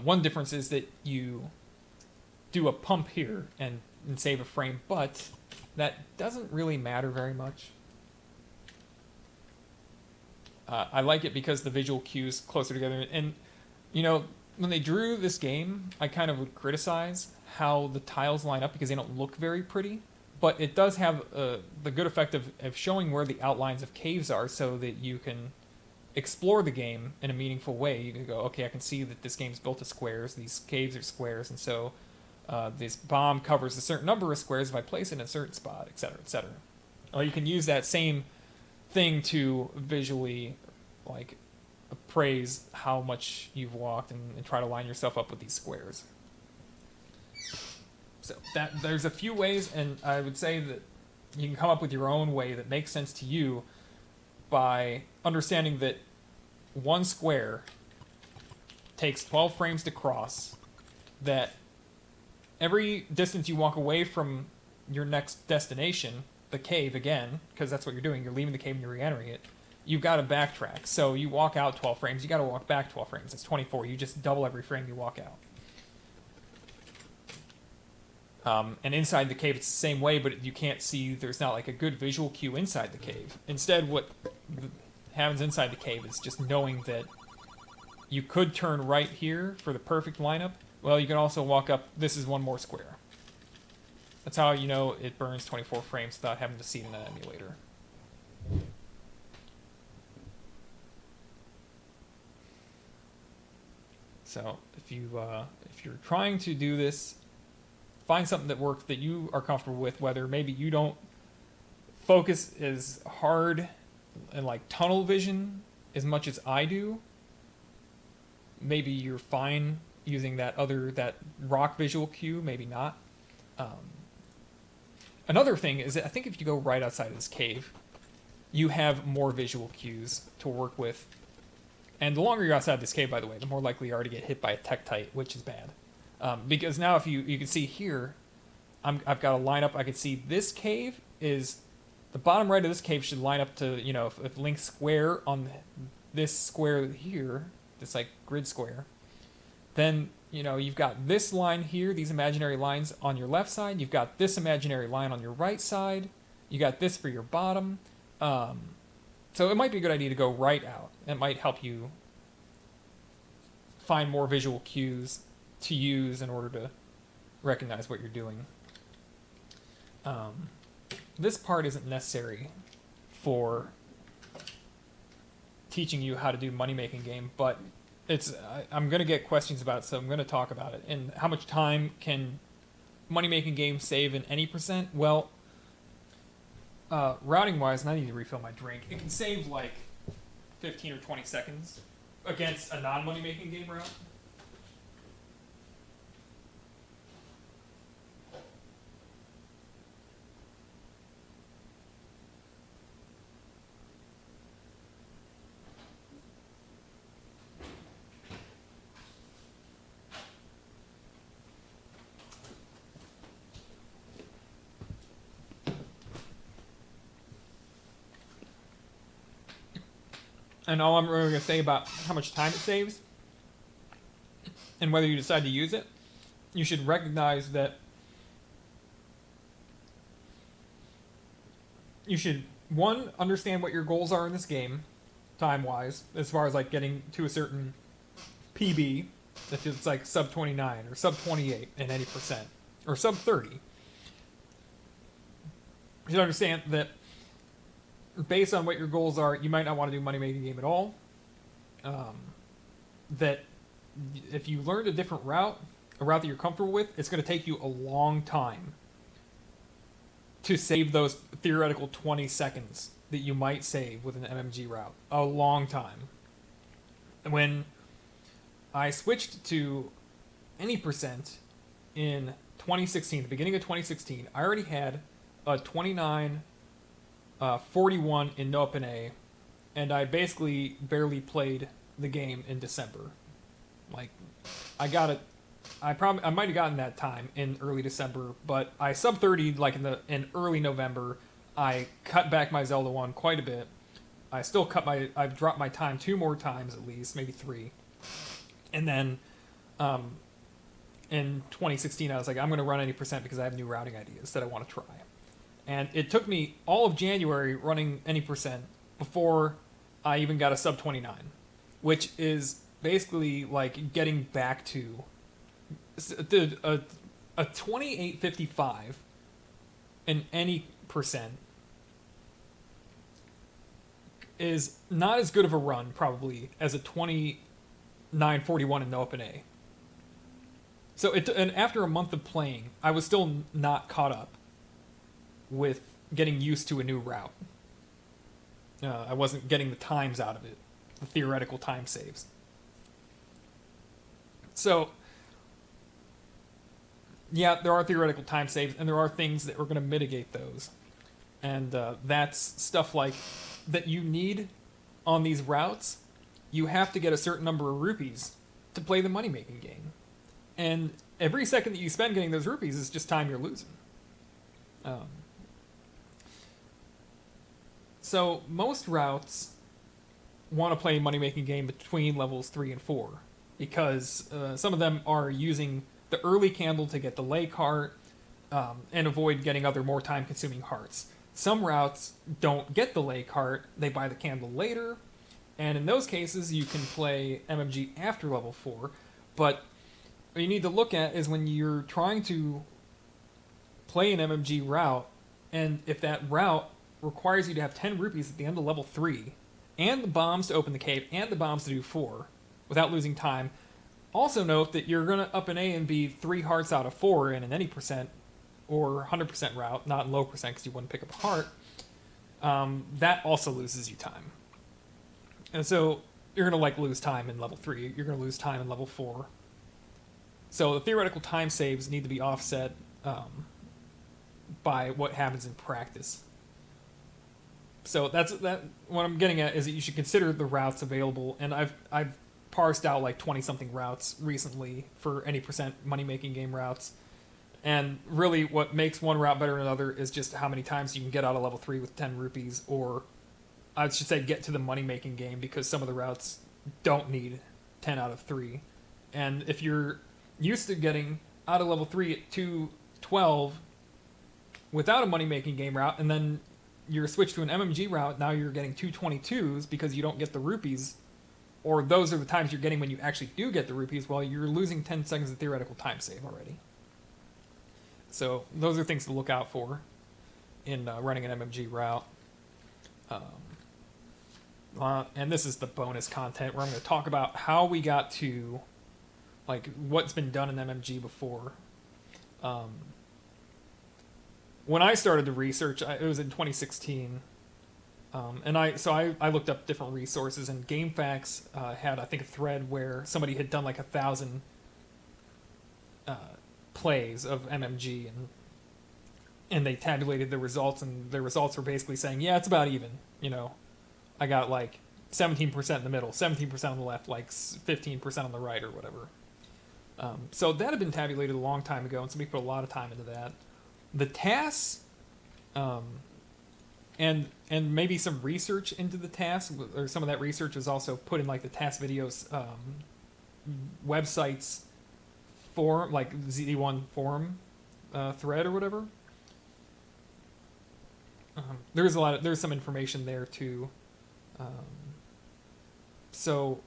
One difference is that you do a pump here and save a frame, but that doesn't really matter very much. I like it because the visual cues closer together. And, you know, when they drew this game, I kind of would criticize how the tiles line up because they don't look very pretty. But it does have the good effect of showing where the outlines of caves are so that you can explore the game in a meaningful way. You can go, okay, I can see that this game's built of squares. These caves are squares. And so this bomb covers a certain number of squares if I place it in a certain spot, etc., etc. Or you can use that same thing to visually, like, appraise how much you've walked and try to line yourself up with these squares. So there's a few ways, and I would say that you can come up with your own way that makes sense to you by understanding that one square takes 12 frames to cross, that every distance you walk away from your next destination, the cave again, because that's what you're doing, you're leaving the cave and you're re-entering it, you've got to backtrack. So you walk out 12 frames, you got to walk back 12 frames. It's 24. You just double every frame you walk out. And inside the cave, it's the same way, but you can't see, there's not like a good visual cue inside the cave. Instead, what happens inside the cave is just knowing that you could turn right here for the perfect lineup. Well, you can also walk up, this is one more square. That's how you know it burns 24 frames without having to see it in an emulator. So if you're trying to do this, find something that works that you are comfortable with, whether maybe you don't focus as hard and like tunnel vision as much as I do. Maybe you're fine using that rock visual cue, maybe not. Another thing is that I think if you go right outside of this cave, you have more visual cues to work with. And the longer you're outside this cave, by the way, the more likely you are to get hit by a Tektite, which is bad. Because now if you can see here, I've got a lineup. I can see this cave is, the bottom right of this cave should line up to, you know, if Link's square on this square here, this like grid square, then, you know, you've got this line here, these imaginary lines on your left side, you've got this imaginary line on your right side, you got this for your bottom. So it might be a good idea to go right out. It might help you find more visual cues to use in order to recognize what you're doing. This part isn't necessary for teaching you how to do money-making game, but I'm going to get questions about it, so I'm going to talk about it. And how much time can money-making games save in any percent? Well, routing-wise, and I need to refill my drink, it can save like 15 or 20 seconds against a non-money-making game route. And all I'm really going to say about how much time it saves and whether you decide to use it, you should recognize that you should, one, understand what your goals are in this game, time-wise, as far as like getting to a certain PB, if it's like sub 29 or sub 28 in any percent, or sub 30. You should understand that based on what your goals are, you might not want to do money-making game at all. That if you learned a different route, a route that you're comfortable with, it's going to take you a long time to save those theoretical 20 seconds that you might save with an MMG route. A long time. When I switched to any percent in 2016, the beginning of 2016, I already had a 29... 41 in no open A, and I basically barely played the game in December. Like, I got it. I might have gotten that time in early December, but I sub 30 like in early November. I cut back my Zelda one quite a bit. I've dropped my time 2 more times at least, maybe 3, and then in 2016 I was like, I'm going to run any percent because I have new routing ideas that I want to try. And it took me all of January running any percent before I even got a sub 29, which is basically like getting back to a 28.55 in any percent is not as good of a run probably as a 29.41 in no open A. So and after a month of playing, I was still not caught up with getting used to a new route. I wasn't getting the times out of it, the theoretical time saves. So, yeah, there are theoretical time saves, and there are things that are going to mitigate those. And that's stuff like that you need on these routes. You have to get a certain number of rupees to play the money-making game. And every second that you spend getting those rupees is just time you're losing. So most routes want to play a money-making game between levels 3 and 4 because some of them are using the early candle to get the lake heart and avoid getting other more time-consuming hearts. Some routes don't get the lake heart, they buy the candle later, and in those cases you can play MMG after level 4, but what you need to look at is when you're trying to play an MMG route, and if that route requires you to have 10 rupees at the end of level 3, and the bombs to open the cave, and the bombs to do 4, without losing time. Also note that you're going to up an A and be 3 hearts out of 4 in an any percent, or 100% route, not in low percent because you wouldn't pick up a heart. That also loses you time. And so you're going to lose time in level 3, you're going to lose time in level 4. So the theoretical time saves need to be offset by what happens in practice. So that's what I'm getting at is that you should consider the routes available, and I've parsed out like 20-something routes recently for any percent money-making game routes, and really what makes one route better than another is just how many times you can get out of level 3 with 10 rupees, or I should say get to the money-making game, because some of the routes don't need 10 out of 3. And if you're used to getting out of level 3 at 212 without a money-making game route, and then you're switched to an MMG route, now you're getting 222s because you don't get the rupees, or those are the times you're getting when you actually do get the rupees, well, you're losing 10 seconds of theoretical time save already. So those are things to look out for in running an MMG route. and this is the bonus content where I'm going to talk about how we got to, like, what's been done in MMG before. When I started the research, it was in 2016, and I looked up different resources, and GameFAQs had, I think, a thread where somebody had done like 1,000 plays of MMG, and they tabulated the results, and the results were basically saying, yeah, it's about even. You know, I got like 17% in the middle, 17% on the left, like 15% on the right, or whatever. So that had been tabulated a long time ago, and somebody put a lot of time into that. The tasks, and maybe some research into the tasks, or some of that research was also put in like the task videos websites forum, like Z1 forum thread or whatever. There's some information there too. So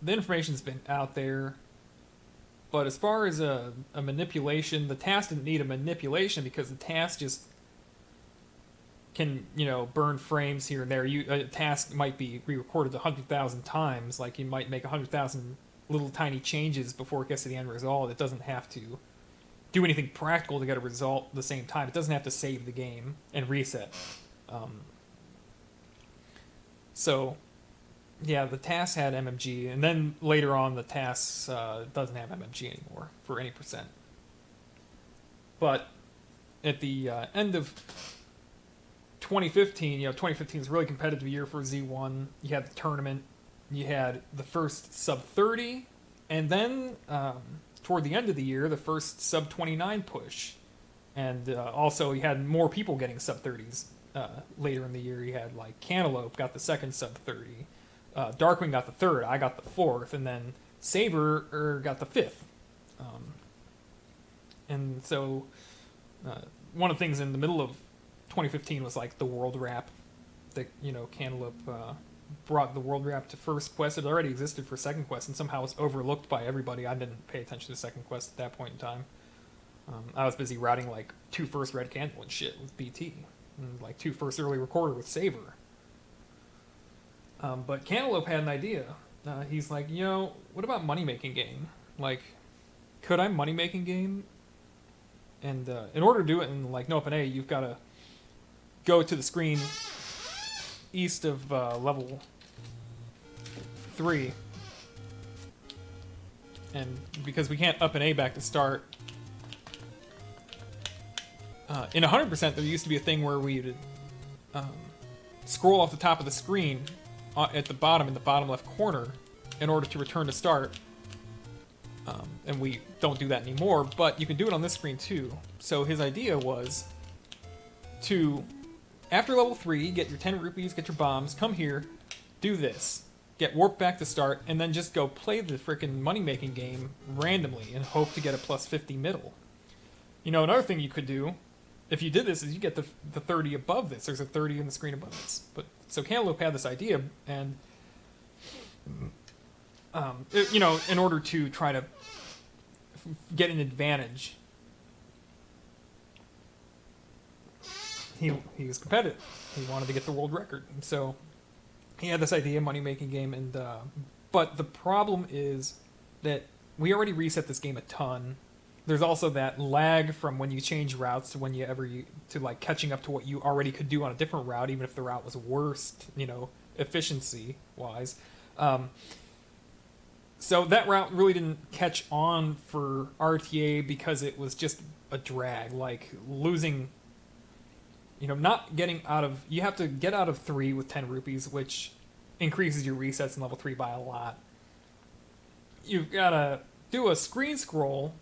the information's been out there. But as far as a manipulation, the task didn't need a manipulation because the task just can, burn frames here and there. A task might be re-recorded 100,000 times. Like, you might make 100,000 little tiny changes before it gets to the end result. It doesn't have to do anything practical to get a result at the same time. It doesn't have to save the game and reset. So... yeah, the task had MMG, and then later on the task doesn't have MMG anymore for any percent. But at the end of 2015, 2015 is a really competitive year for Z1. You had the tournament, you had the first sub 30, and then toward the end of the year, the first sub 29 push. And also you had more people getting sub 30s later in the year. You had like Cantaloupe got the second sub 30. Darkwing got the third, I got the fourth, and then Saber got the fifth. And so one of the things in the middle of 2015 was like the World Wrap. That Cantaloupe brought the World Wrap to first quest. It already existed for second quest, and somehow was overlooked by everybody. I didn't pay attention to second quest at that point in time. I was busy routing like 2 first red candle and shit with BT, and like 2 first early recorder with Saber. But Cantaloupe had an idea. He's like, what about money-making game? Like, could I money-making game? And in order to do it in, like, NoPNA, you've got to go to the screen east of level 3. And because we can't up an A back to start, in 100%, there used to be a thing where we'd scroll off the top of the screen at the bottom, in the bottom left corner, in order to return to start. And we don't do that anymore, but you can do it on this screen too. So his idea was to, after level 3, get your 10 rupees, get your bombs, come here, do this, get warped back to start, and then just go play the frickin' money-making game randomly and hope to get a plus 50 middle. Another thing you could do, if you did this, is you get the 30 above this. There's a 30 in the screen above this. But so Cantaloupe had this idea, and in order to try to get an advantage, he was competitive. He wanted to get the world record, and so he had this idea, money-making game. And but the problem is that we already reset this game a ton. There's also that lag from when you change routes to when to like catching up to what you already could do on a different route, even if the route was worse, efficiency wise. So that route really didn't catch on for RTA because it was just a drag, like losing, not getting out of, you have to get out of 3 with 10 rupees, which increases your resets in level 3 by a lot. You've got to do a screen scroll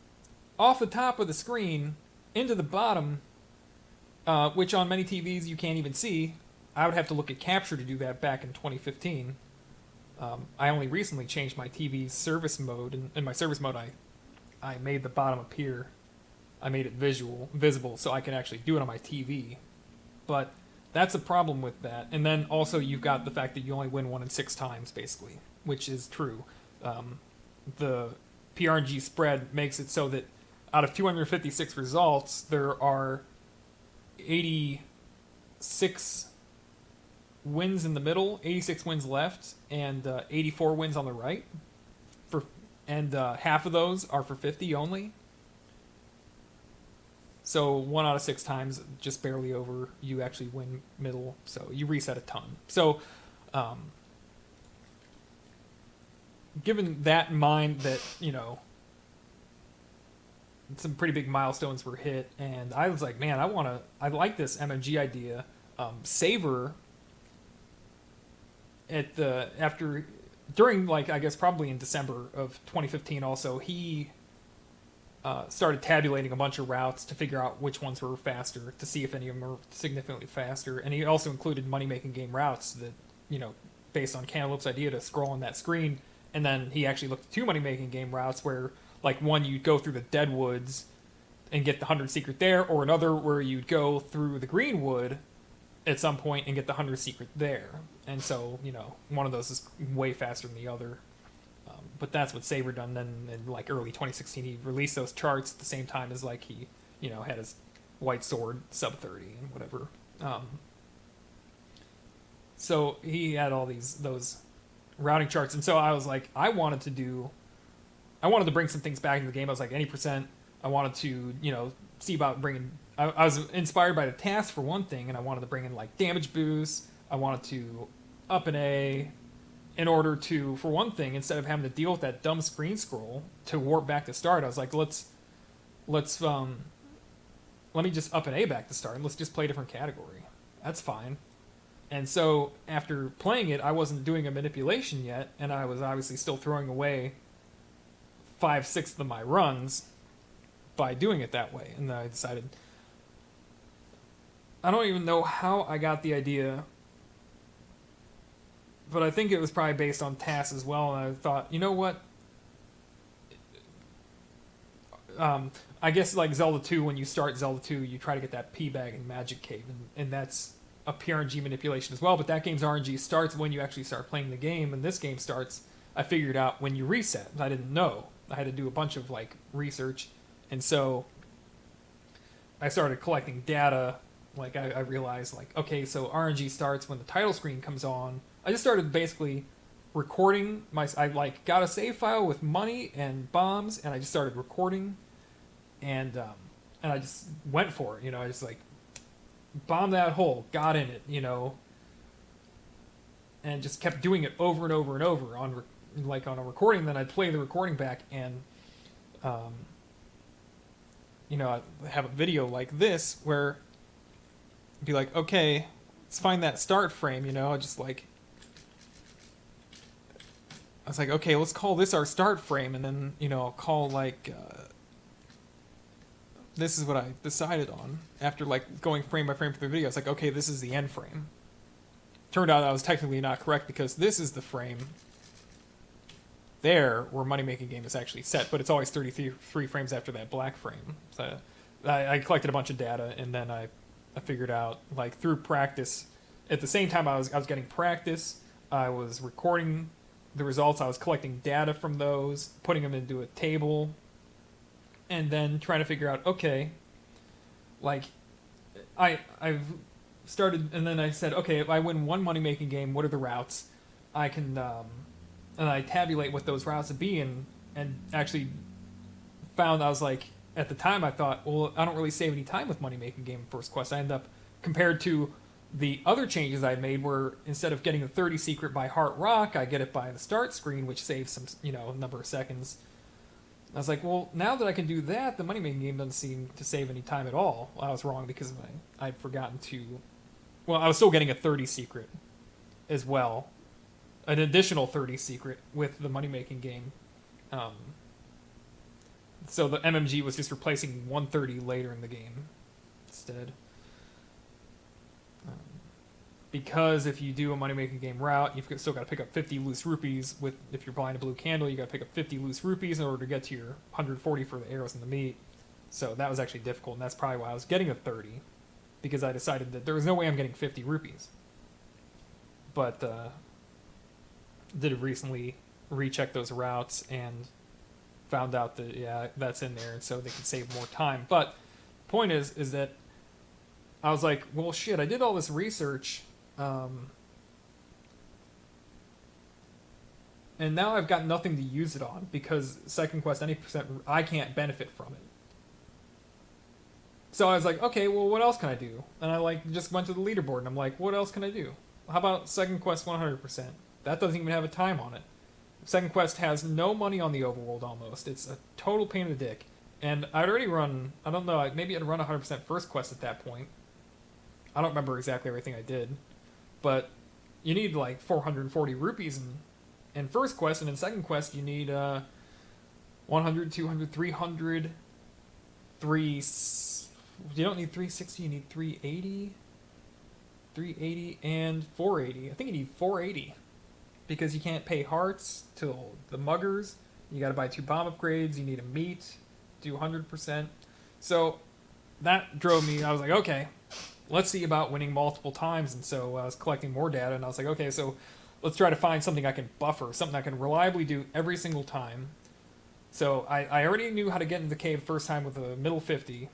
off the top of the screen into the bottom, which on many TVs you can't even see. I would have to look at capture to do that back in 2015. I only recently changed my TV's service mode, and in my service mode I made the bottom appear. I made it visible, so I can actually do it on my TV. But that's a problem with that. And then also you've got the fact that you only win 1 in 6 times, basically, which is true. The PRNG spread makes it so that out of 256 results, there are 86 wins in the middle, 86 wins left, and 84 wins on the right. And half of those are for 50 only. So 1 out of 6 times, just barely over, you actually win middle. So you reset a ton. So given that in mind, that some pretty big milestones were hit, and I was like, man, I like this MMG idea. Saver during I guess probably in December of 2015 also, he started tabulating a bunch of routes to figure out which ones were faster, to see if any of them were significantly faster. And he also included money-making game routes that, based on Cantaloupe's idea to scroll on that screen. And then he actually looked at 2 money-making game routes where, one, you'd go through the Deadwoods and get the 100 secret there, or another where you'd go through the Greenwood at some point and get the 100 secret there. And so, one of those is way faster than the other. But that's what Saber done. Then in early 2016, he released those charts at the same time as he, had his White Sword sub 30 and whatever. So he had all those routing charts, and so I was like, I wanted to bring some things back into the game. I was like, any percent. I wanted to, see about bringing. I was inspired by the task for one thing, and I wanted to bring in damage boosts. I wanted to up an A. In order to, for one thing, instead of having to deal with that dumb screen scroll to warp back to start, I was like, let me just up an A back to start, and let's just play a different category. That's fine. And so after playing it, I wasn't doing a manipulation yet, and I was obviously still throwing away 5/6 of my runs by doing it that way. And then I decided, I don't even know how I got the idea, but I think it was probably based on tasks as well. And I thought, you know what? I guess Zelda 2, when you start Zelda 2, you try to get that P-Bag in Magic Cave, and that's a PRNG manipulation as well. But that game's RNG starts when you actually start playing the game, and this game starts, I figured out, when you reset. I didn't know. I had to do a bunch of research, and so I started collecting data. I realized okay, so RNG starts when the title screen comes on. I just started basically recording I got a save file with money and bombs, and I just started recording, and I just went for it. I just bombed that hole, got in it, and just kept doing it over and over and over on on a recording. Then I'd play the recording back, and I have a video like this where it'd be okay, let's find that start frame. Just I was okay, let's call this our start frame, and then, I'll call, this is what I decided on. After, going frame by frame through the video, I was okay, this is the end frame. Turned out I was technically not correct, because this is the frame there where Money Making Game is actually set, but it's always 33 frames after that black frame. So I collected a bunch of data, and then I figured out, through practice, at the same time I was getting practice, I was recording the results, I was collecting data from those, putting them into a table, and then trying to figure out, okay, I've started, and then I said, okay, if I win one money-making game, what are the routes? I can, and I tabulate what those routes would be, and actually found, I was at the time I thought, well, I don't really save any time with money-making game first quest. I end up, compared to the other changes I made, where instead of getting the 30 secret by Heart Rock, I get it by the start screen, which saves some, number of seconds. I was well, now that I can do that, the money making game doesn't seem to save any time at all. I was wrong, because I'd forgotten to. Well, I was still getting a 30 secret as well, an additional 30 secret with the money making game. So the MMG was just replacing 130 later in the game instead. Because if you do a money-making game route, you've still got to pick up 50 loose rupees. If you're buying a blue candle, you got to pick up 50 loose rupees in order to get to your 140 for the arrows and the meat. So that was actually difficult, and that's probably why I was getting a 30, because I decided that there was no way I'm getting 50 rupees. But did recently recheck those routes and found out that, yeah, that's in there, and so they could save more time. But the point is that I was well, shit, I did all this research and now I've got nothing to use it on because second quest any percent I can't benefit from it. So I was like, okay, well, what else can I do? And I like just went to the leaderboard and I'm like, what else can I do? How about second quest 100%? That doesn't even have a time on it. Second quest has no money on the overworld almost. It's a total pain in the dick. And I'd already run, I don't know, maybe I'd run 100% first quest at that point. I don't remember exactly everything I did. But you need like 440 rupees in first quest, and in second quest you need 100, 200, 300, 3... You don't need 360, you need 380, 380, and 480. I think you need 480 because you can't pay hearts till the muggers. You got to buy 2 bomb upgrades. You need a meat, do 100%. So that drove me. I was like, okay, let's see about winning multiple times. And so I was collecting more data, and I was like, okay, so let's try to find something I can buffer, something I can reliably do every single time. So I already knew how to get into the cave first time with a middle 50.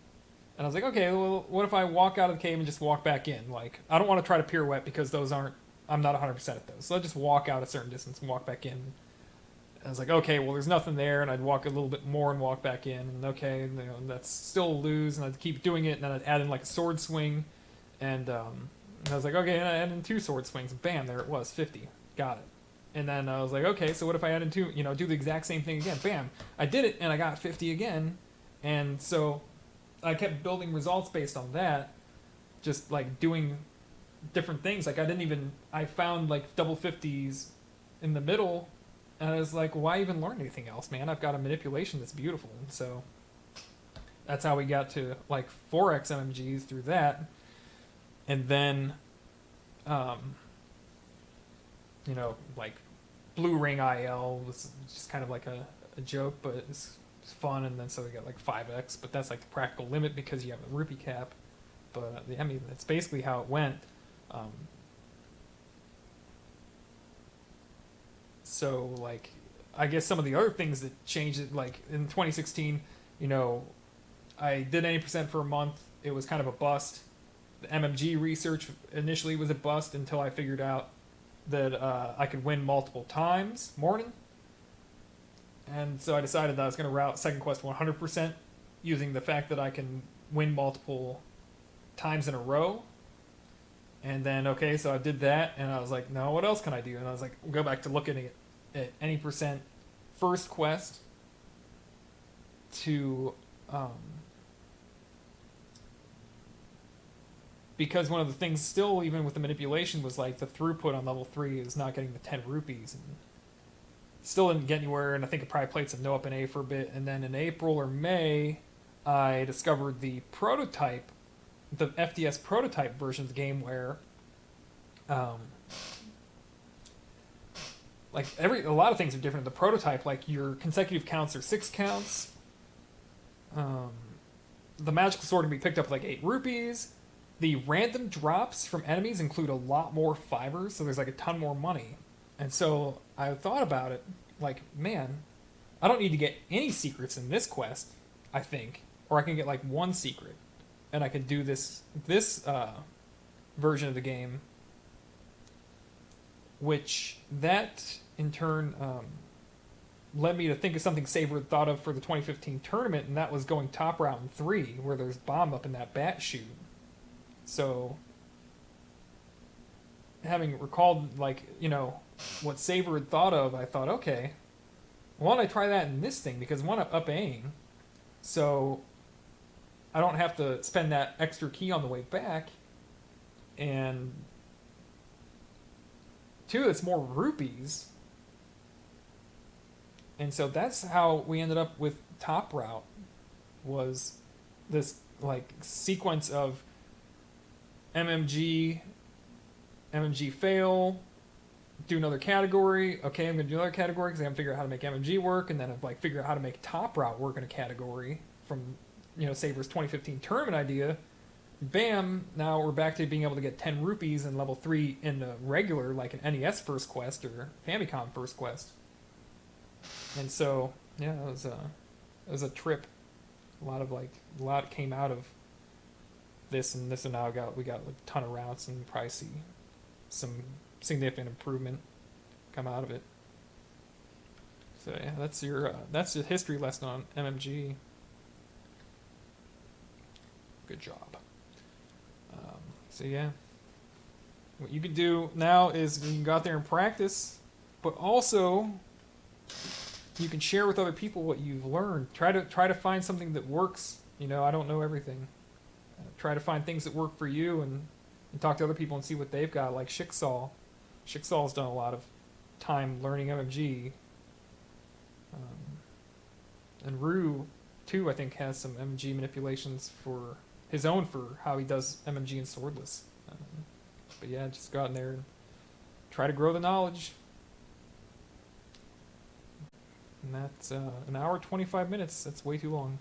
And I was like, okay, well, what if I walk out of the cave and just walk back in? Like, I don't want to try to pirouette because those aren't, I'm not 100% at those. So I'll just walk out a certain distance and walk back in. And I was like, okay, well, there's nothing there. And I'd walk a little bit more and walk back in. And okay, you know, that's still a lose. And I'd keep doing it. And then I'd add in like a sword swing. And I was like, okay, and I add in 2 sword swings. And bam, there it was, 50. Got it. And then I was like, okay, so what if I add in 2, you know, do the exact same thing again? Bam, I did it and I got 50 again. And so I kept building results based on that, just like doing different things. Like I found like double 50s in the middle, and I was like, why even learn anything else, man? I've got a manipulation that's beautiful. And so that's how we got to like 4x MMGs through that. And then, you know, like Blue Ring IL was just kind of like a joke, but it's fun. And then so we got like 5x, but that's like the practical limit because you have a rupee cap. But I mean, that's basically how it went. So like, I guess some of the other things that changed it, like in 2016, you know, I did 80% for a month. It was kind of a bust. The MMG research initially was a bust until I figured out that I could win multiple times morning. And so I decided that I was going to route second quest 100% using the fact that I can win multiple times in a row. And then, okay, so I did that, and I was like, no, what else can I do? And I was like, go back to looking at any percent first quest to, because one of the things still, even with the manipulation, was like the throughput on level 3 is not getting the 10 rupees, and still didn't get anywhere, and I think I probably played some No Up and A for a bit, and then in April or May, I discovered the prototype, the FDS prototype version of the game where, like a lot of things are different. The prototype, like your consecutive counts are 6 counts. The magical sword can be picked up with like 8 rupees. The random drops from enemies include a lot more fibers, so there's like a ton more money. And so I thought about it, like, man, I don't need to get any secrets in this quest, I think, or I can get like 1 secret, and I can do this version of the game, which that in turn led me to think of something Saber had thought of for the 2015 tournament, and that was going top route in 3, where there's bomb up in that bat chute. So, having recalled, like, you know, what Saber had thought of, I thought, okay, why don't I try that in this thing? Because 1, I'm up-Aing, so I don't have to spend that extra key on the way back, and 2, it's more rupees. And so that's how we ended up with top route, was this like sequence of MMG fail, do another category. Okay, I'm going to do another category because I haven't figured out how to make MMG work, and then I've like figured out how to make top route work in a category from, you know, Saber's 2015 tournament idea. Bam! Now we're back to being able to get 10 rupees in level 3 in the regular, like an NES first quest or Famicom first quest. And so, yeah, it was a trip. A lot came out of this, and now we got a ton of routes, and probably see some significant improvement come out of it. So yeah, that's your history lesson on MMG. Good job. So yeah, what you can do now is you can go out there and practice, but also you can share with other people what you've learned. Try to find something that works. You know, I don't know everything. Try to find things that work for you, and talk to other people and see what they've got. Like Shicksaw. Shicksaw's done a lot of time learning MMG. And Rue, too, I think has some MMG manipulations for his own for how he does MMG and Swordless. But yeah, just go out in there and try to grow the knowledge. And that's an hour 25 minutes. That's way too long.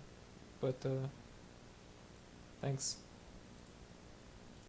But thanks.